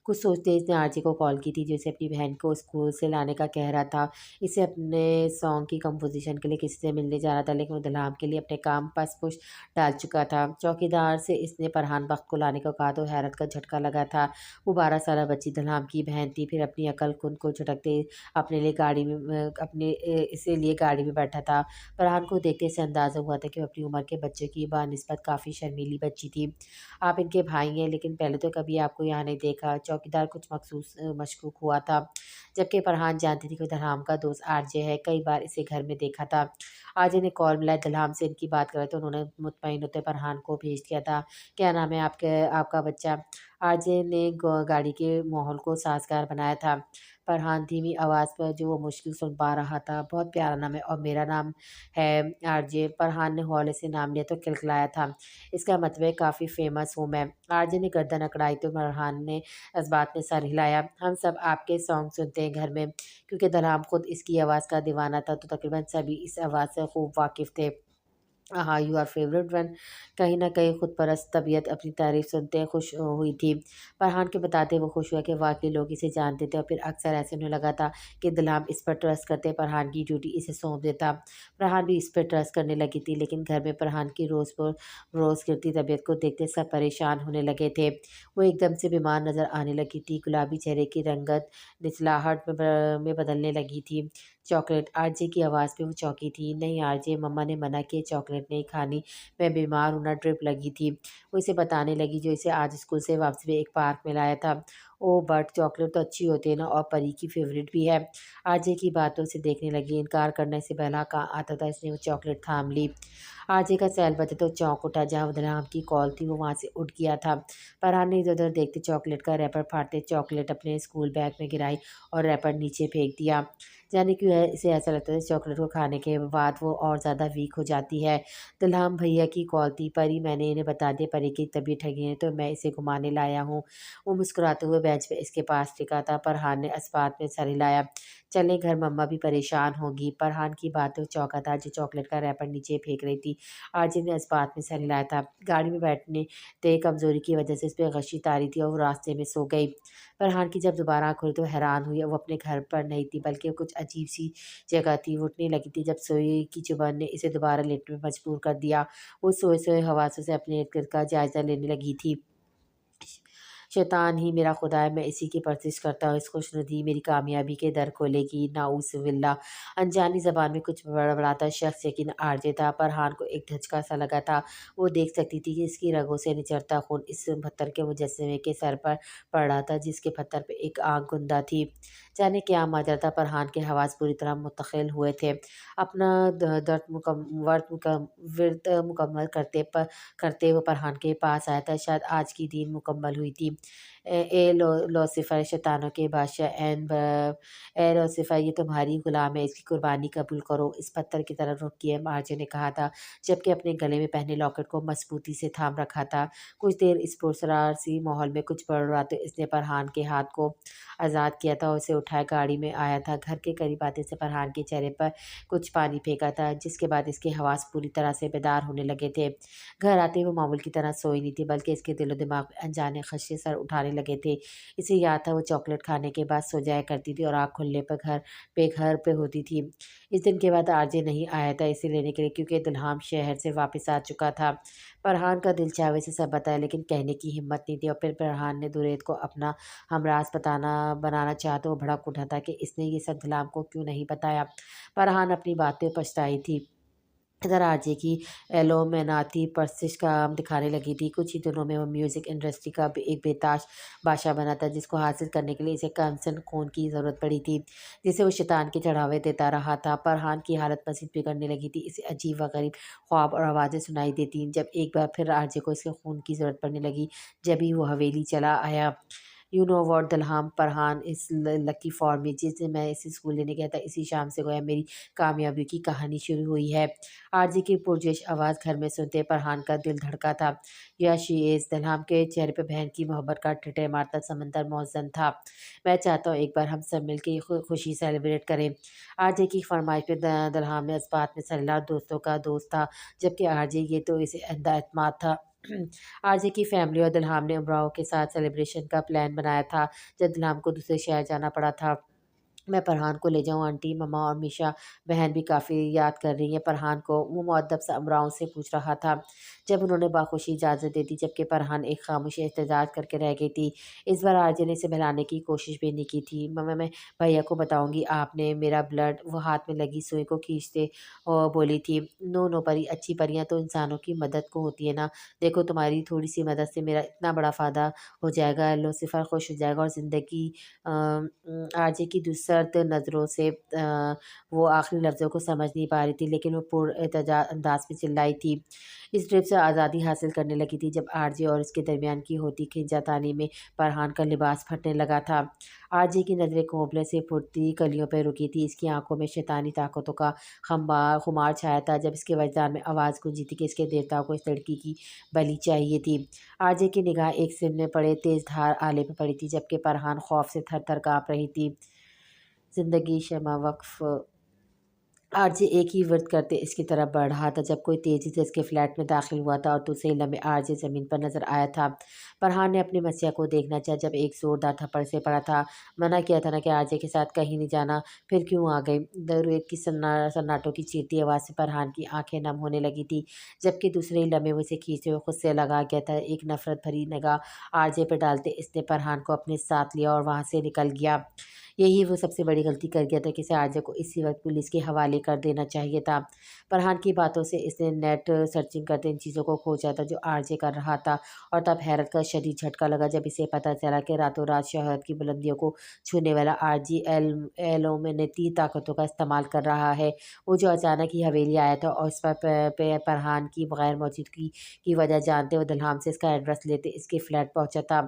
کچھ سوچتے اس نے آر جے کو کال کی تھی جو اسے اپنی بہن کو اسکول سے لانے کا کہہ رہا تھا۔ اسے اپنے سانگ کی کمپوزیشن کے لیے کسی سے ملنے جانا تھا، لیکن وہ دلہام کے لیے اپنے کام پس پش ڈال چکا تھا۔ چوکیدار سے اس نے فرحان بخت کو لانے کو کہا تو حیرت کا جھٹکا لگا تھا۔ وہ 12 سالہ بچی دلہام کی بہن تھی، پھر اپنی عقل کن کو جھٹکتے اسی لیے گاڑی میں بیٹھا تھا۔ فرحان کو دیکھتے سے اندازہ ہوا تھا کہ وہ اپنی عمر کے بچے کی بنسبت کافی شرمیلی بچی تھی۔ آپ ان کے بھائی ہیں، لیکن پہلے تو کبھی آپ کو یہاں نہیں دیکھا۔ چوکیدار کچھ مشکوک ہوا تھا، جبکہ فرحان جانتی تھی کہ دلہام کا دوست آر جے ہے، کئی بار اسے گھر میں دیکھا تھا۔ آر جے نے کال ملائی، دلہام سے ان کی بات کر رہے تھے، انہوں نے مطمئن ہوتے فرحان کو بھیج دیا تھا۔ کیا نام ہے آپ کا بچہ؟ آر جے نے گاڑی کے ماحول کو سازگار بنایا تھا۔ فرحان دھیمی آواز پر جو وہ مشکل سن پا رہا تھا، بہت پیارا نام ہے، اور میرا نام ہے آر جے۔ فرحان نے ہولے سے نام لیا تو کھلکھلایا تھا، اس کا مطلب ہے کافی فیمس ہوں میں۔ آر جے نے گردن اکڑائی تو فرحان نے اس بات میں سر ہلایا۔ ہم سب آپ کے سانگ سنتے ہیں گھر میں۔ کیونکہ دلہام خود اس کی آواز کا دیوانہ تھا تو تقریباً سبھی اس آواز سے خوب واقف تھے۔ हाँ यू आर फेवरेट वन। कहीं न कहीं खुद परस्त तबीयत अपनी तारीफ़ सुनते खुश हुई थी। फरहान के बताते वो खुश हुआ कि वाक़ई लोग इसे जानते थे और फिर अक्सर ऐसे उन्हें लगा था कि दिलहाम इस पर ट्रस्ट करते, फरहान की ड्यूटी इसे सौंप देता। फरहान भी इस पे ट्रस्ट करने लगी थी, लेकिन घर में फरहान की रोज़ गिरती तबीयत को देखते सब परेशान होने लगे थे। वो एकदम से बीमार नज़र आने लगी थी, गुलाबी चेहरे की रंगत निचलाहट में बदलने लगी थी। चॉकलेट आरजे की आवाज़ पे वो चौंकी थी। नहीं आरजे, मम्मा ने मना किया चॉकलेट नहीं खानी, मैं बीमार हूँ ना, ड्रिप लगी थी। वो इसे बताने लगी जो इसे आज स्कूल से वापसी में एक पार्क में लाया था। ओह बट चॉकलेट तो अच्छी होती है ना और परी की फेवरेट भी है। आरजे की बातों से देखने लगी, इनकार करने से पहला कहाँ आता था, इसने वो चॉकलेट थाम ली। आरजे का सेल बजे तो चौंक उठा, जहाँ वदनाम की कॉल थी वो वहाँ से उठ गया था। फरहान ने इधर उधर देखते चॉकलेट का रैपर फाड़ते चॉकलेट अपने स्कूल बैग में गिराई और रैपर नीचे फेंक दिया। जाने क्यों है इसे ऐसा लगता है चॉकलेट को खाने के बाद वो और ज़्यादा वीक हो जाती है। दुल्हन भैया की कॉल थी, परी मैंने इन्हें बता दिया परी की तबीयत ठगी है तो मैं इसे घुमाने लाया हूँ। वो मुस्कुराते हुए बेंच पे इसके पास टिका था। फरहान ने इस्पात में सर हिलाया। चलें घर, मम्मा भी परेशान होगी। फरहान की बातों चौंका था जो चॉकलेट का रैपर नीचे फेंक रही थी। आरजे ने इस्पात में सर हिलाया था। गाड़ी में बैठने ते कमज़ोरी की वजह से इस पर गशी तारी थी और वो रास्ते में सो गई। फरहान की जब दोबारा आँख खुली तो हैरान हुई, वो अपने घर पर नहीं थी बल्कि कुछ अजीब-सी जगह थी। वो उठने लगी थी जब सोई की चुभन ने इसे दोबारा लेटने में मजबूर कर दिया। वो सोए-सोए हवासों से अपने इर्द-गिर्द का जायज़ा लेने लगी थी। शैतान ही मेरा खुदा है, मैं इसी की परस्तिश करता हूँ। इस खुशनुदी मेरी कामयाबी के दर खोलेगी, नाउज़ुबिल्लाह। अनजानी ज़बान में कुछ बड़बड़ाता शख्स यकीन आरजे था। फरहान को एक धचका सा लगा था। वो देख सकती थी कि इसकी रगों से निचरता खून इस पत्थर के मुजस्समे के सर पर पड़ रहा था, जिसके पत्थर पे एक आँख गुंदा थी। जाने क्या माजरा था, फरहान के हवास पूरी तरह मुतखिल हुए थे। अपना विर्द मुकम्मल करते वो फरहान के पास आया था। शायद आज की दीन मुकम्मल हुई थी। ए लूसीफ़र शैतानों के बादशाह ए लूसीफ़र ये तुम्हारी गुलाम है, इसकी कुर्बानी कबूल करो। इस पत्थर की तरफ रुख किए मार्जे ने कहा था, जबकि अपने गले में पहने लॉकेट को मजबूती से थाम रखा था। कुछ देर इस पुरसरार सी माहौल में कुछ पड़ रहा तो इसने फरहान के हाथ को आज़ाद किया था और उसे उठाए गाड़ी में आया था। घर के करीब आते से फरहान के चेहरे पर कुछ पानी फेंका था, जिसके बाद इसके हवास पूरी तरह से बेदार होने लगे थे। घर आते ही वो मामूल की तरह सोई नहीं थी, बल्कि इसके दिलो दिमाग में अनजाने खदशे सर उठाने लगे थे। इसे याद था वो चॉकलेट खाने के बाद सो जाया करती थी और आँख खुलने पर घर पे होती थी। इस दिन के बाद आरजे नहीं आया था इसे लेने के लिए, क्योंकि दुल्हान शहर से वापस आ चुका था। फरहान का दिल चाहे वैसे सब बताया, लेकिन कहने की हिम्मत नहीं थी और फिर फरहान ने दुरैद को अपना हमराज बनाना चाहा तो वो भड़क उठा था कि इसने ये सब दुल्हान को क्यों नहीं बताया। फरहान अपनी बातें पछताई थी। इधर आरजे की एलोमेनाती परसिश का दिखाने लगी थी। कुछ ही दिनों में वो म्यूज़िक इंडस्ट्री का एक बेताज बादशाह बना था, जिसको हासिल करने के लिए इसे कंसन खून की ज़रूरत पड़ी थी, जिसे वो शैतान के चढ़ावे देता रहा था। फरहान की हालत मज़ीद बिगड़ने लगी थी। इसे अजीब व गरीब ख्वाब और आवाज़ें सुनाई देती। जब एक बार फिर आरजे को इसके खून की ज़रूरत पड़ने लगी, जब ही वो हवेली चला आया। यू नो व्हाट दलहाम, फरहान इस लकी फॉर मी, जिस दिन मैं इसे स्कूल लेने गया था इसी शाम से गोया मेरी कामयाबी की कहानी शुरू हुई है। आरज़ी की पुरजोश आवाज़ घर में सुनते फरहान का दिल धड़का था। या शी इज़, दलहाम के चेहरे पे बहन की मोहब्बत का ठिठुर मारता समंदर मौजूद था। मैं चाहता हूँ एक बार हम सब मिलके खुशी सेलिब्रेट करें। आरजे की फरमाइश पे दलहाम ने इस बात में सरेआम दोस्तों का दोस्त था, जबकि आरजे ये तो इसे अंधा एतमाद था। आरजे की फैमिली और दुल्हन ने उमराव के साथ सेलिब्रेशन का प्लान बनाया था, जब दुल्हन को दूसरे शहर जाना पड़ा था। मैं फरहान को ले जाऊँ, आंटी, मम्मा और मीशा बहन भी काफ़ी याद कर रही हैं फरहान को, वो मुअद्दब सा अमराव से पूछ रहा था, जब उन्होंने बाखुशी इजाज़त दे दी, जबकि फरहान एक खामोश एहतजाज करके रह गई थी। इस बार आरजे ने इसे बहलाने की कोशिश भी नहीं की थी। मम्मा मैं भैया को बताऊँगी आपने मेरा ब्लड, वो हाथ में लगी सुई को खींचते बोली थी। नो नो परी, अच्छी परियाँ तो इंसानों की मदद को होती है ना, देखो तुम्हारी थोड़ी सी मदद से मेरा इतना बड़ा फ़ायदा हो जाएगा, लूसीफ़र खुश हो जाएगा और ज़िंदगी आरजे की दुसर्द नज़रों से वो आखिरी लफ्ज़ों को समझ नहीं पा रही थी, लेकिन वो पुरएतजा अंदाज़ में चिल्लाई थी। इस ट्रिप से आज़ादी हासिल करने लगी थी, जब आरजे और उसके दरमियान की होती खींचातानी में फरहान का लिबास फटने लगा था। आरजे की नज़रें कोंबले से फुटती कलियों पर रुकी थी, इसकी आंखों में शैतानी ताकतों का खुमार छाया था, जब इसके वजदान में आवाज़ गूंजी थी कि इसके देवताओं को इस लड़की की बलि चाहिए थी। आरजे की निगाह एक सिमने पड़े तेज़ धार आले पे पड़ी थी, जबकि फरहान खौफ से थर थर काँप रही थी। ज़िंदगी शमा वक़्फ़ आरजे एक ही वर्द करते इसकी तरफ बढ़ रहा था जब कोई तेजी से इसके फ्लैट में दाखिल हुआ था और दूसरे ही लम्हे आरजे जमीन पर नजर आया था। फरहान ने अपनी मसीहा को देखना चाहा जब एक जोरदार थप्पड़ से पड़ा था। मना किया था ना कि आरजे के साथ कहीं नहीं जाना, फिर क्यों आ गई? रेत की सन्नाटों की चीरती आवाज़ से फरहान की आंखें नम होने लगी थी, जबकि दूसरे ही लम्हे वो इसे खींचते हुए खुद से लगा गया था। एक नफरत भरी निगाह आरजे पर डालते इसने फरहान को अपने साथ लिया और वहाँ से निकल गया। यही वो सबसे बड़ी गलती कर गया था कि इसे आरजे को इसी वक्त पुलिस के हवाले कर देना चाहिए था। फरहान की बातों से इसने नेट सर्चिंग करते इन चीज़ों को खोजा था जो आरजे कर रहा था, और तब हैरत का शदीद झटका लगा जब इसे पता चला कि रातों रात शहर की बुलंदियों को छूने वाला आरजी एलोमिनेटी ताकतों का इस्तेमाल कर रहा है। वो जो अचानक ही हवेली आया था और इस पर फरहान की गैर मौजूदगी की वजह जानते हुए दलहाम से इसका एड्रेस लेते इसके फ्लैट पहुंचा था,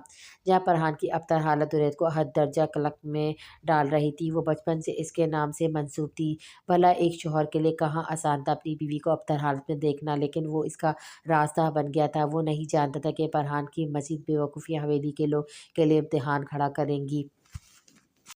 जहाँ फरहान की अबतर हालत उरैद को हद दर्जा कलक में डाल रही थी। वो बचपन से इसके नाम से मंसूब थी। भला एक शौहर के लिए कहाँ आसान था अपनी बीवी को अबतर हालत में देखना, लेकिन वो इसका रास्ता बन गया था। वो नहीं जानता था कि फरहान की मज़ीद बेवकूफ़ियाँ हवेली के लोग के लिए इम्तिहान खड़ा करेंगी।